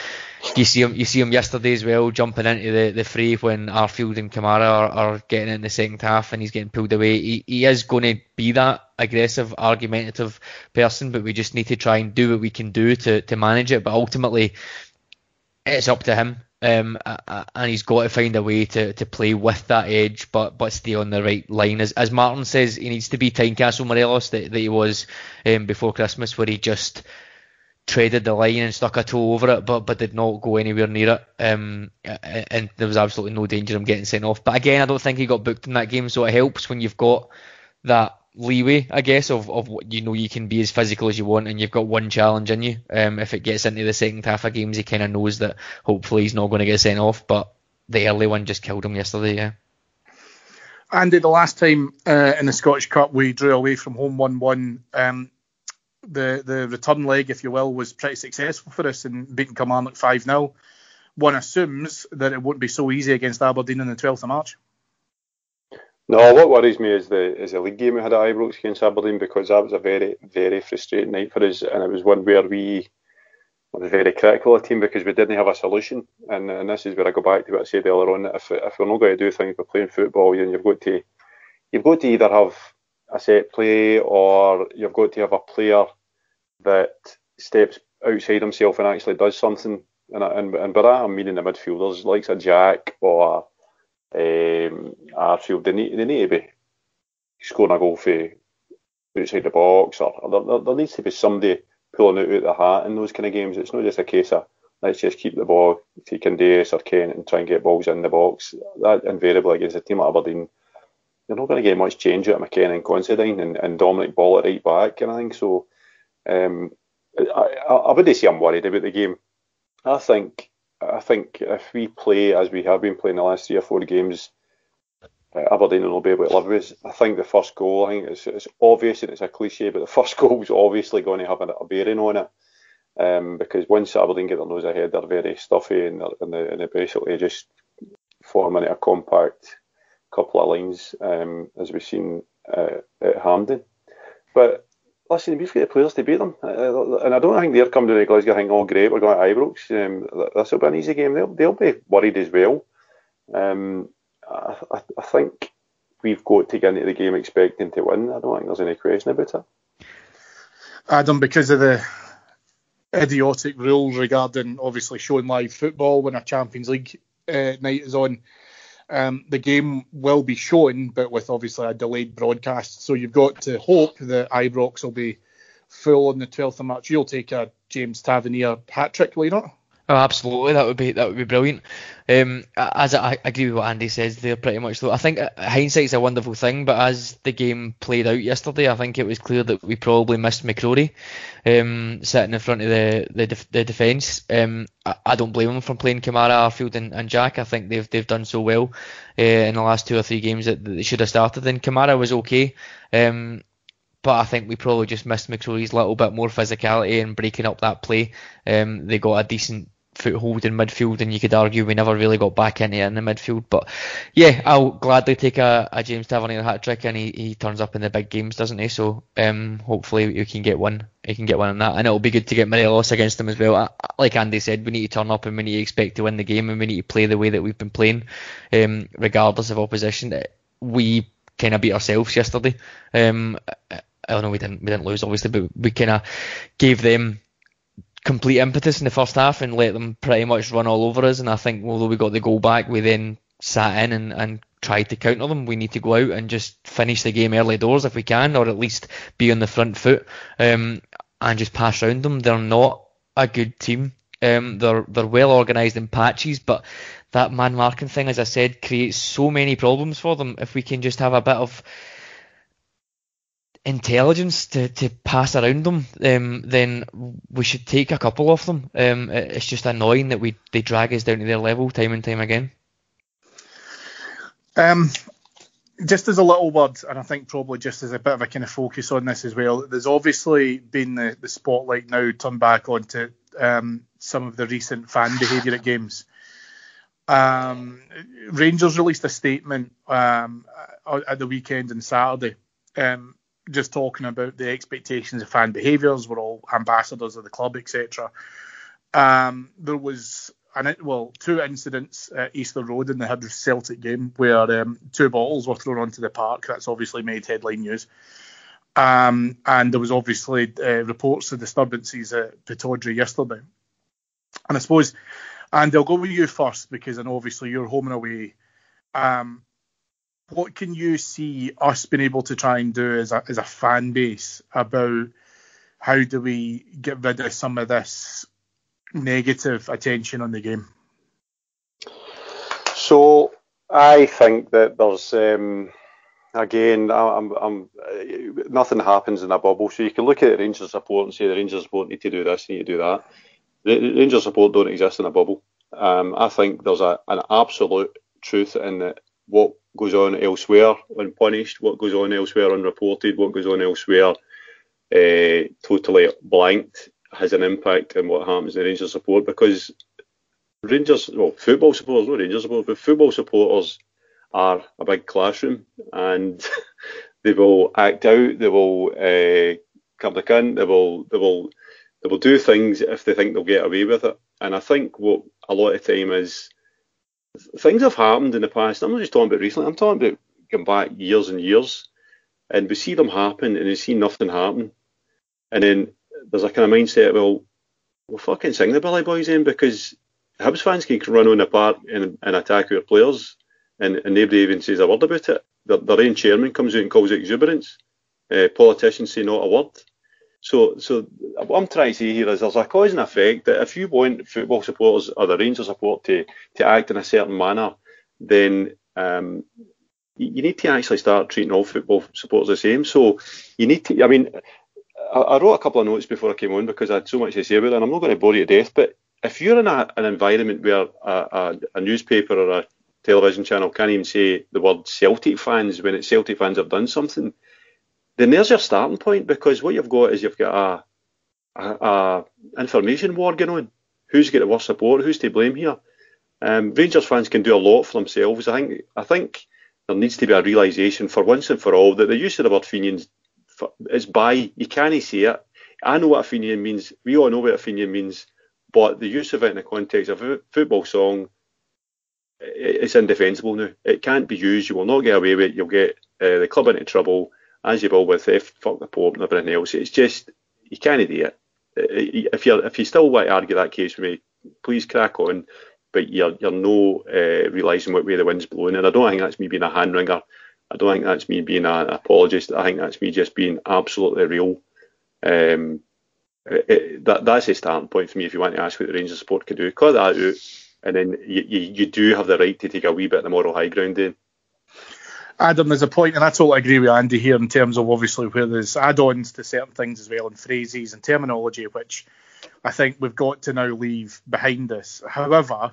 You see him yesterday as well, jumping into the fray when Arfield and Kamara are getting in the second half and he's getting pulled away. He is going to be that aggressive, argumentative person, but we just need to try and do what we can do to manage it. But ultimately, it's up to him, and he's got to find a way to play with that edge, but stay on the right line. As Martin says, he needs to be Tynecastle Morelos that he was before Christmas, where he just treaded the line and stuck a toe over it, but did not go anywhere near it, and there was absolutely no danger of him getting sent off. But again, I don't think he got booked in that game, so it helps when you've got that leeway, I guess, of what you can be as physical as you want, and you've got one challenge in you. If it gets into the second half of games, he kind of knows that hopefully he's not going to get sent off, but the early one just killed him yesterday. Yeah. Andy, the last time in the Scottish Cup we drew away from home 1-1, the return leg, if you will, was pretty successful for us in beating Kilmarnock 5-0. One assumes that it won't be so easy against Aberdeen on the 12th of March. No, what worries me is the league game we had at Ibrox against Aberdeen, because that was a very, very frustrating night for us, and it was one where we were very critical of the team because we didn't have a solution. And this is where I go back to what I said earlier on, that if we're not going to do things, we're playing football, then you've got to either have a set play, or you've got to have a player that steps outside himself and actually does something. And by that I'm meaning the midfielders, like a Jack or Arfield. They need to be scoring a goal for outside the box, or there needs to be somebody pulling it out of the hat in those kind of games. It's not just a case of let's just keep the ball to Candace or Kent and try and get balls in the box. That invariably against a team like Aberdeen, you're not going to get much change out of McKenna and Considine and Dominic Ball at right back, and I think so. I wouldn't say I'm worried about the game. I think if we play as we have been playing the last 3 or 4 games, Aberdeen will be able to live with us. I think the first goal, I think it's obvious and it's a cliche, but the first goal is obviously going to have a bearing on it, because once Aberdeen get their nose ahead, they're very stuffy and they basically just form into a compact couple of lines, as we've seen at Hampden. But listen, we've got the players to beat them, and I don't think they're coming to Glasgow thinking, oh great, we're going to Ibrox, this will be an easy game. They'll be worried as well. I think we've got to get into the game expecting to win. I don't think there's any question about it. Adam, because of the idiotic rules regarding obviously showing live football when a Champions League night is on, the game will be shown, but with obviously a delayed broadcast. So you've got to hope that Ibrox will be full on the 12th of March. You'll take a James Tavernier hat-trick, will you not? Oh, absolutely, that would be brilliant. As I agree with what Andy says there, pretty much though. I think hindsight's a wonderful thing, but as the game played out yesterday, I think it was clear that we probably missed McCrory, sitting in front of the defence. I don't blame him for playing Kamara, Arfield, and Jack. I think they've done so well in the last 2 or 3 games that they should have started. And Kamara was okay. But I think we probably just missed McCrory's little bit more physicality and breaking up that play. They got a decent foothold in midfield, and you could argue we never really got back into it in the midfield. But yeah, I'll gladly take a James Tavernier hat trick, and he turns up in the big games, doesn't he? So hopefully you can get one. He can get one on that, and it'll be good to get Morelos against him as well. Like Andy said, we need to turn up and we need to expect to win the game, and we need to play the way that we've been playing, regardless of opposition. We kind of beat ourselves yesterday. I know we didn't lose obviously, but we kind of gave them complete impetus in the first half and let them pretty much run all over us. And I think although we got the goal back, we then sat in and tried to counter them. We need to go out and just finish the game early doors if we can, or at least be on the front foot, and just pass round them. They're not a good team. They're well organised in patches, but that man marking thing, as I said, creates so many problems for them. If we can just have a bit of intelligence to pass around them, then we should take a couple of them. It's just annoying that they drag us down to their level time and time again. Just as a little word, and I think probably just as a bit of a kind of focus on this as well, there's obviously been the spotlight now turned back onto some of the recent fan behaviour at games. Rangers released a statement at the weekend on Saturday, just talking about the expectations of fan behaviours. We're all ambassadors of the club, etc. There was 2 incidents at Easter Road in the Hibs Celtic game where 2 bottles were thrown onto the park. That's obviously made headline news. And there was obviously reports of disturbances at Pittodrie yesterday. And I suppose, Andy, I'll go with you first because I know obviously you're home and away. What can you see us being able to try and do as a fan base about how do we get rid of some of this negative attention on the game? So I think that there's again, nothing happens in a bubble. So you can look at the Rangers support and say the Rangers support need to do this, need to do that. The Rangers support don't exist in a bubble. I think there's an absolute truth in that what goes on elsewhere unpunished, what goes on elsewhere unreported, what goes on elsewhere totally blanked has an impact on what happens in Rangers support, because football supporters, not Rangers supporters, but football supporters are a big classroom, and they will act out, they will come the cunt, they will do things if they think they'll get away with it. And I think what a lot of time is, things have happened in the past. I'm not just talking about recently, I'm talking about going back years and years, and we see them happen and we see nothing happen, and then there's a kind of mindset, well, we'll fucking sing the Billy Boys then, because Hibs fans can run on the park and attack our players, and nobody even says a word about it. Their own chairman comes out and calls it exuberance. Politicians say not a word. So what I'm trying to say here is there's a cause and effect, that if you want football supporters or the Rangers support to act in a certain manner, then you need to actually start treating all football supporters the same. So you need to, I mean, I wrote a couple of notes before I came on because I had so much to say about it, and I'm not going to bore you to death, but if you're in an environment where a newspaper or a television channel can't even say the word Celtic fans when it's Celtic fans have done something, then there's your starting point, because what you've got is you've got a information war going on. Who's got the worst support? Who's to blame here? Rangers fans can do a lot for themselves. I think there needs to be a realisation for once and for all that the use of the word Fenians is by, you can't say it. I know what a Fenian means. We all know what a Fenian means, but the use of it in the context of a football song, it's indefensible now. It can't be used. You will not get away with it. You'll get the club into trouble, as you will with fuck the Pope and everything else. It's just, you can't do it. If you still want to argue that case with me, please crack on, but you're no realising what way the wind's blowing. And I don't think that's me being a hand wringer. I don't think that's me being an apologist. I think that's me just being absolutely real. And that's a starting point for me if you want to ask what the Rangers support could do. Cut that out, and then you do have the right to take a wee bit of the moral high ground in. Adam, there's a point, and I totally agree with Andy here in terms of obviously where there's add-ons to certain things as well, and phrases and terminology, which I think we've got to now leave behind us. However,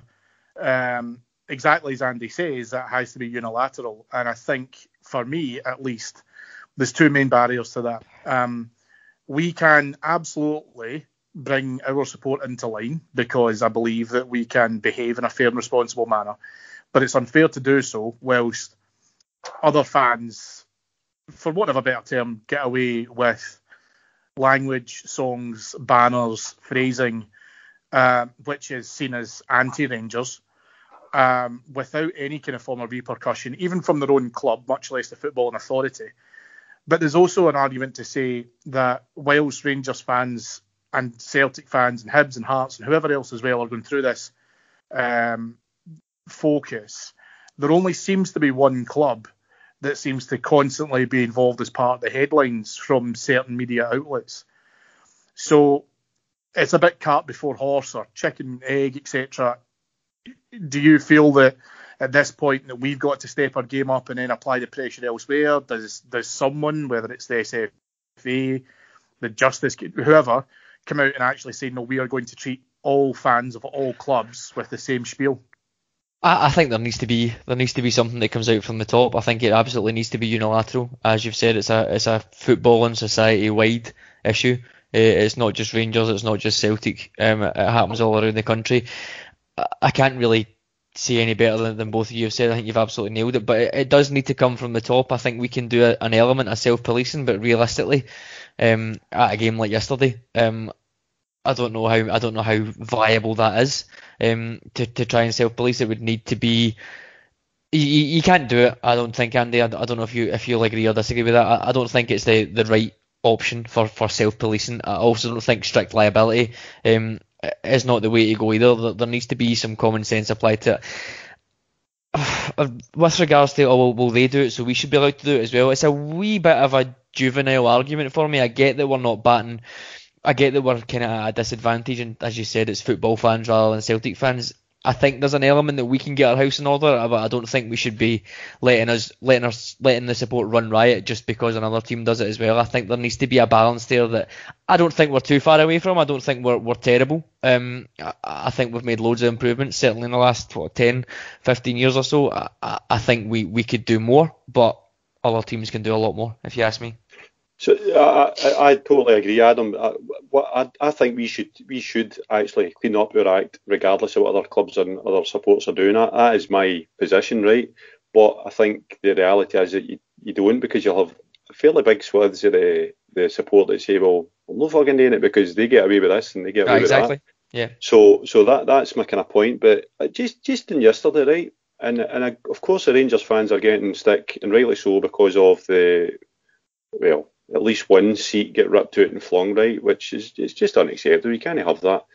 exactly as Andy says, that has to be unilateral, and I think, for me at least, there's two main barriers to that. We can absolutely bring our support into line because I believe that we can behave in a fair and responsible manner, but it's unfair to do so whilst other fans, for want of a better term, get away with language, songs, banners, phrasing, which is seen as anti-Rangers, without any kind of form of repercussion, even from their own club, much less the footballing authority. But there's also an argument to say that whilst Rangers fans and Celtic fans and Hibs and Hearts and whoever else as well are going through this focus, there only seems to be one club that seems to constantly be involved as part of the headlines from certain media outlets. So it's a bit cart before horse or chicken, egg, etc. Do you feel that at this point that we've got to step our game up and then apply the pressure elsewhere? Does someone, whether it's the SFA, the Justice, whoever, come out and actually say, no, we are going to treat all fans of all clubs with the same spiel? I think there needs to be something that comes out from the top. I think it absolutely needs to be unilateral. As you've said, it's a footballing society-wide issue. It's not just Rangers, it's not just Celtic. It happens all around the country. I can't really say any better than both of you have said. I think you've absolutely nailed it. But it does need to come from the top. I think we can do an element of self-policing, but realistically, at a game like yesterday, I don't know how viable that is. To try and self-police, it would need to be. You can't do it. I don't think, Andy. I don't know if you'll agree or disagree with that. I don't think it's the right option for self-policing. I also don't think strict liability is not the way to go either. There needs to be some common sense applied to it. With regards to, will they do it, so we should be allowed to do it as well? It's a wee bit of a juvenile argument for me. I get that we're not batting. I get that we're kind of at a disadvantage, and as you said, it's football fans rather than Celtic fans. I think there's an element that we can get our house in order, but I don't think we should be letting the support run riot just because another team does it as well. I think there needs to be a balance there that I don't think we're too far away from. I don't think we're terrible. I think we've made loads of improvements, certainly in the last 10, 15 years or so. I think we could do more, but other teams can do a lot more, if you ask me. So I totally agree, Adam. I think we should actually clean up our act, regardless of what other clubs and other supporters are doing. That is my position, right? But I think the reality is that you don't, because you'll have fairly big swaths of the support that say, well, I'm not fucking doing it because they get away with this and they get away with that. Yeah. So that's my kind of point. But just in yesterday, right? And of course the Rangers fans are getting stick, and rightly so, because of at least one seat get ripped out and flung, right, which is just unacceptable. You can't have that.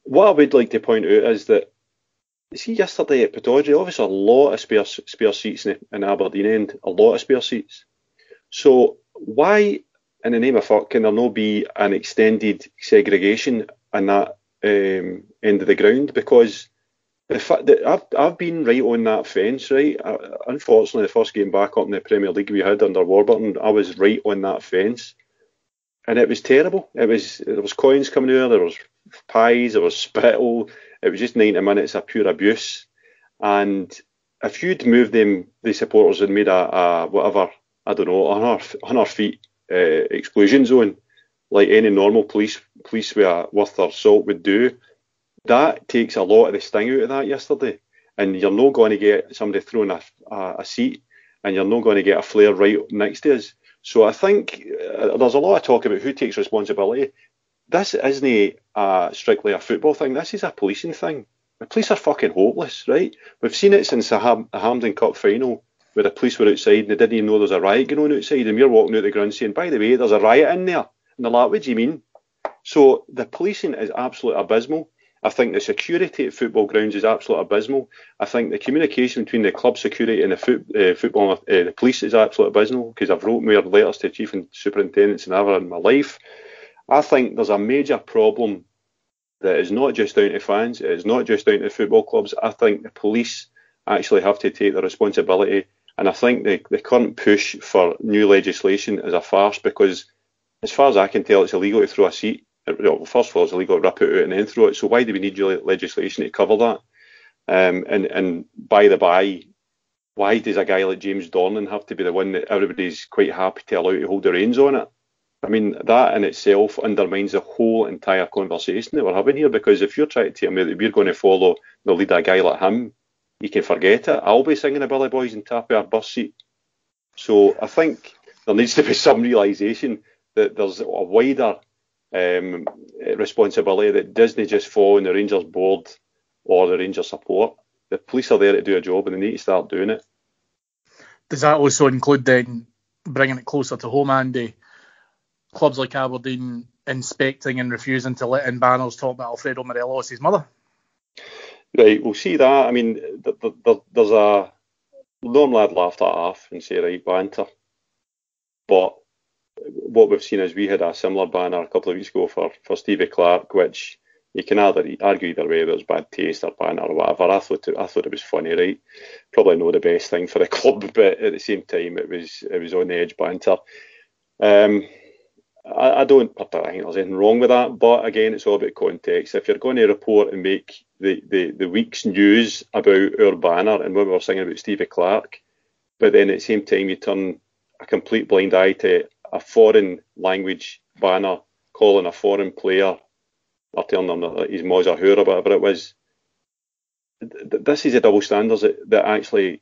What I would like to point out is that, see, yesterday at Pittodrie, obviously a lot of spare seats in Aberdeen end, a lot of spare seats. So why, in the name of fuck, can there not be an extended segregation in that end of the ground? Because the fact that I've been right on that fence, right? Unfortunately, the first game back up in the Premier League we had under Warburton, I was right on that fence, and it was terrible. There was coins coming out, there was pies, there was spittle. It was just 90 minutes of pure abuse. And if you'd moved the supporters and made a whatever, I don't know, 100 feet exclusion zone, like any normal police worth their salt would do, that takes a lot of the sting out of that yesterday. And you're not going to get somebody throwing a seat, and you're not going to get a flare right next to us. So I think there's a lot of talk about who takes responsibility. This isn't strictly a football thing. This is a policing thing. The police are fucking hopeless, right? We've seen it since the Hampden Cup final, where the police were outside and they didn't even know there was a riot going on outside, and we're walking out the ground saying, by the way, there's a riot in there. And they're like, what do you mean? So the policing is absolutely abysmal. I think the security at football grounds is absolutely abysmal. I think the communication between the club security and the police is absolutely abysmal, because I've wrote more letters to chief and superintendents than ever in my life. I think there's a major problem that is not just down to fans, it is not just down to football clubs. I think the police actually have to take the responsibility, and I think the current push for new legislation is a farce, because as far as I can tell, it's illegal to throw a seat. Well, first of all, it's illegal to rip it out and then throw it, so why do we need legislation to cover that? And by the by, why does a guy like James Dornan have to be the one that everybody's quite happy to allow to hold the reins on it? I mean, that in itself undermines the whole entire conversation that we're having here, because if you're trying to tell me that we're going to follow the lead of a guy like him, you can forget it. I'll be singing the Billy Boys and tap our bus seat. So I think there needs to be some realisation that there's a wider responsibility that doesn't just fall on the Rangers board or the Rangers support. The police are there to do a job, and they need to start doing it. Does that also include then bringing it closer to home, Andy? Clubs like Aberdeen inspecting and refusing to let in banners talking about Alfredo Morelos' mother? Right, we'll see that. I mean, there's a... Normally I'd laugh that off and say, right, banter. But what we've seen is we had a similar banner a couple of weeks ago for Stevie Clark, which you can argue either way, whether it was bad taste or banner or whatever. I thought it was funny, right? Probably not the best thing for the club, but at the same time, it was on the edge banter. I don't think there's anything wrong with that, but again, it's all about context. If you're going to report and make the week's news about our banner and what we were singing about Stevie Clark, but then at the same time you turn a complete blind eye to a foreign language banner calling a foreign player or telling them that he's Moza Hoor or whatever it was, this is a double standard that actually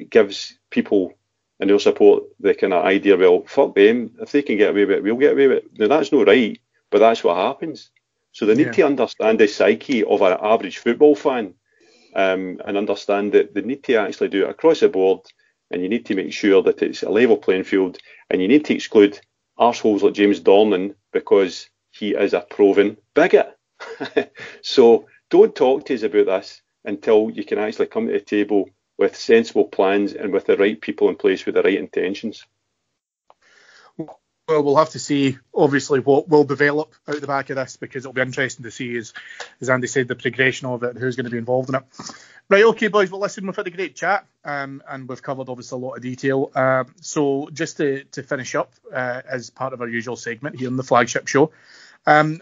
gives people and their support the kind of idea, well, fuck them, if they can get away with it, we'll get away with it. Now, that's not right, but that's what happens. So they need to understand the psyche of an average football fan, and understand that they need to actually do it across the board, and you need to make sure that it's a level playing field, and you need to exclude arseholes like James Dornan because he is a proven bigot. So don't talk to us about this until you can actually come to the table with sensible plans and with the right people in place with the right intentions. Well, we'll have to see, obviously, what will develop out the back of this, because it'll be interesting to see, as Andy said, the progression of it, who's going to be involved in it. Right, okay, boys, well, listen, we've had a great chat, and we've covered, obviously, a lot of detail. So just to finish up, as part of our usual segment here on the flagship show,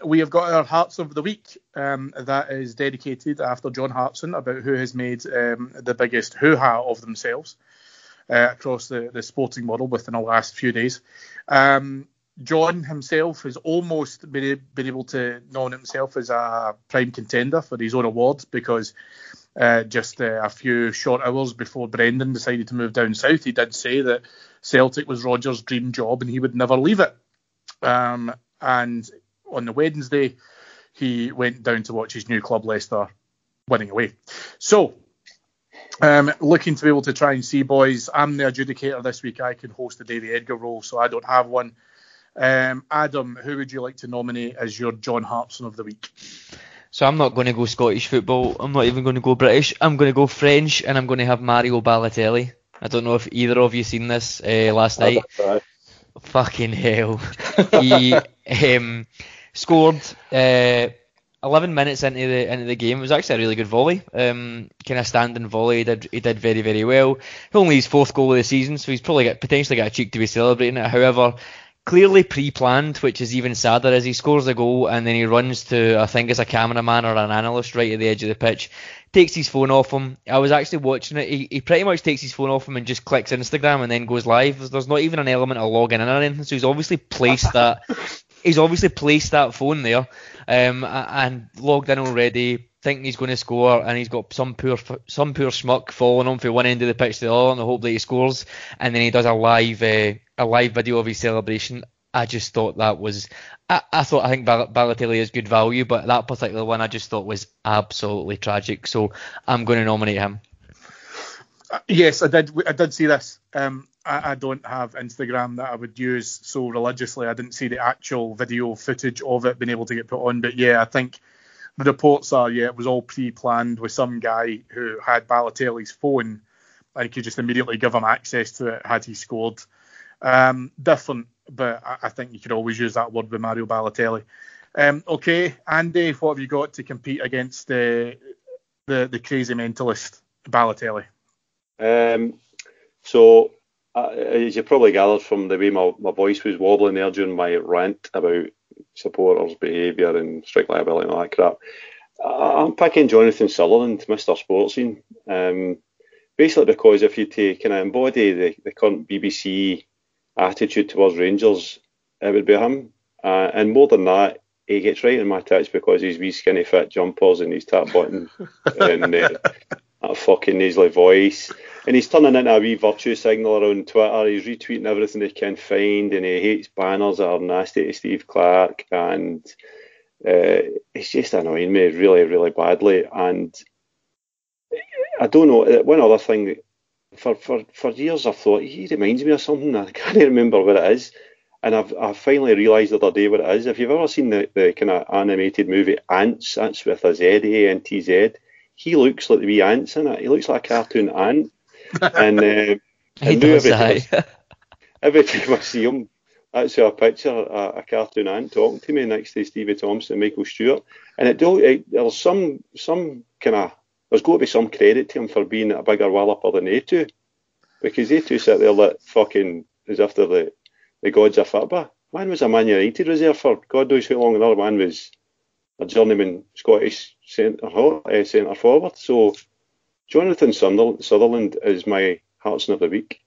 we have got our Hearts of the Week. That is dedicated after John Hartson, about who has made the biggest hoo-ha of themselves across the sporting world within the last few days. John himself has almost been able to nominate himself as a prime contender for his own award, because just a few short hours before Brendan decided to move down south, he did say that Celtic was Rodgers' dream job and he would never leave it. And on the Wednesday, he went down to watch his new club, Leicester, winning away. So, looking to be able to try and see, boys, I'm the adjudicator this week. I can host the Davy Edgar role, so I don't have one. Adam, who would you like to nominate as your John Hartson of the week? So I'm not going to go Scottish football. I'm not even going to go British. I'm going to go French, and I'm going to have Mario Balotelli. I don't know if either of you seen this last night. Fucking hell. He scored 11 minutes into the game. It was actually a really good volley. Kind of standing volley. He did very, very well. Only his fourth goal of the season, so he's probably potentially got a cheek to be celebrating it. However, clearly pre-planned, which is even sadder, as he scores a goal and then he runs to, I think it's a cameraman or an analyst right at the edge of the pitch, takes his phone off him. I was actually watching it. He pretty much takes his phone off him and just clicks Instagram and then goes live. There's not even an element of logging in or anything, so he's obviously placed that phone there and logged in already, thinking he's going to score, and he's got some poor schmuck following him from one end of the pitch to the other in the hope that he scores, and then he does a live video of his celebration. I just thought that was... I think Balotelli is good value, but that particular one I just thought was absolutely tragic, so I'm going to nominate him. Yes, I did see this. I don't have Instagram that I would use so religiously. I didn't see the actual video footage of it being able to get put on. But yeah, I think the reports are, it was all pre-planned with some guy who had Balotelli's phone and could just immediately give him access to it had he scored. Different, but I think you could always use that word with Mario Balotelli. Okay, Andy, what have you got to compete against the crazy mentalist Balotelli? So, as you probably gathered from the way my voice was wobbling there during my rant about supporters' behaviour and strict liability and all that crap, I'm picking Jonathan Sutherland, Mr. Sportscene. Basically because if you kind of embody the current BBC attitude towards Rangers, it would be him. And more than that, he gets right in my tits because he's wee skinny fit jumpers and his tap button and that fucking nasally voice. And he's turning into a wee virtue signaller on Twitter. He's retweeting everything he can find, and he hates banners that are nasty to Steve Clarke. And it's just annoying me really, really badly. And I don't know. One other thing, for years I've thought he reminds me of something. I can't remember what it is. And I've finally realised the other day what it is. If you've ever seen the kind of animated movie Ants, that's with a Z, A-N-T-Z, he looks like the wee ants in it. He looks like a cartoon ant. And he does, every time I see him, that's a picture, a cartoon ant talking to me next to Stevie Thompson and Michael Stewart. And there's some kind of, there's got to be some credit to him for being a bigger walloper than they two. Because they two sit there like fucking as if they're the gods of football. Man was a Man United reserve for God knows how long. Another man was a journeyman Scottish centre forward. So Jonathan Sutherland is my Heartsman of the week.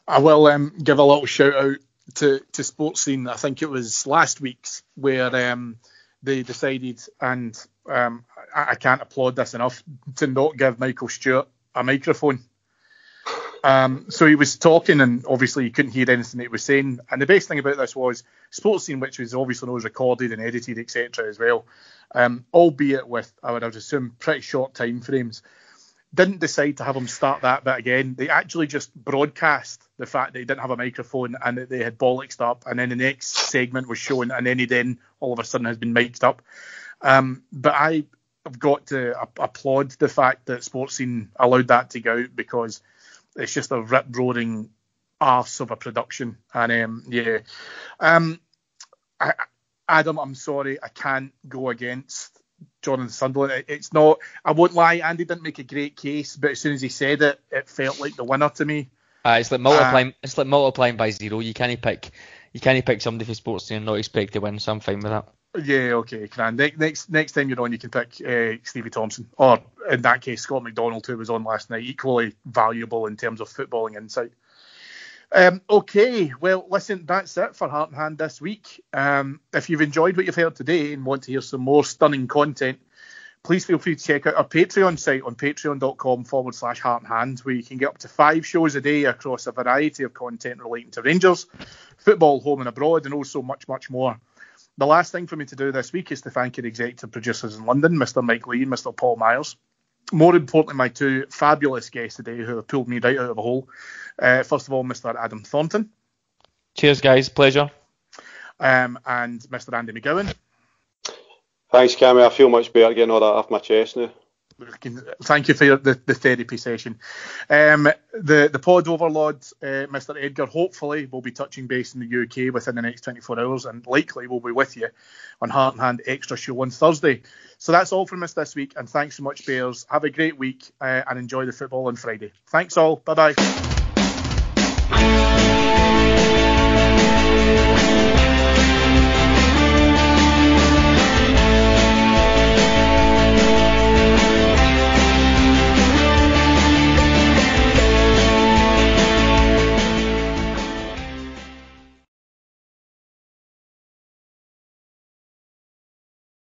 I will give a little shout out to Sportscene. I think it was last week's where they decided, and I can't applaud this enough, to not give Michael Stewart a microphone. So he was talking, and obviously you couldn't hear anything that he was saying. And the best thing about this was Sportscene, which was obviously knows recorded and edited, etc. as well, albeit with, I would assume, pretty short time frames, didn't decide to have him start that bit again. They actually just broadcast the fact that he didn't have a microphone and that they had bollocksed up, and then the next segment was shown, and then he then all of a sudden has been mic'd up. But I have got to applaud the fact that Sportscene allowed that to go out, because it's just a rip-roaring arse of a production. And Adam, I'm sorry, I can't go against Jonathan Sunderland. It's not, I won't lie, Andy didn't make a great case, but as soon as he said it, it felt like the winner to me. It's like multiplying by zero. You can't pick somebody for Sportscene and not expect to win, so I'm fine with that. Yeah, okay, grand. Next time you're on, you can pick Stevie Thompson, or in that case, Scott McDonald, who was on last night, equally valuable in terms of footballing insight. Okay, well, listen, that's it for Heart and Hand this week. If you've enjoyed what you've heard today and want to hear some more stunning content, please feel free to check out our Patreon site on patreon.com/Heart and Hand, where you can get up to 5 shows a day across a variety of content relating to Rangers, football, home and abroad, and also much, much more. The last thing for me to do this week is to thank your executive producers in London, Mr. Mike Lee and Mr. Paul Myers. More importantly, my 2 fabulous guests today who have pulled me right out of a hole. First of all, Mr. Adam Thornton. Cheers, guys. Pleasure. And Mr. Andy McGowan. Thanks, Cammy. I feel much better getting all that off my chest now. Thank you for the therapy session. The pod overlord, Mr. Edgar, hopefully will be touching base in the UK within the next 24 hours, and likely will be with you on Heart and Hand Extra Show on Thursday. So that's all from us this week, and thanks so much, Bears. Have a great week and enjoy the football on Friday. Thanks all. Bye-bye.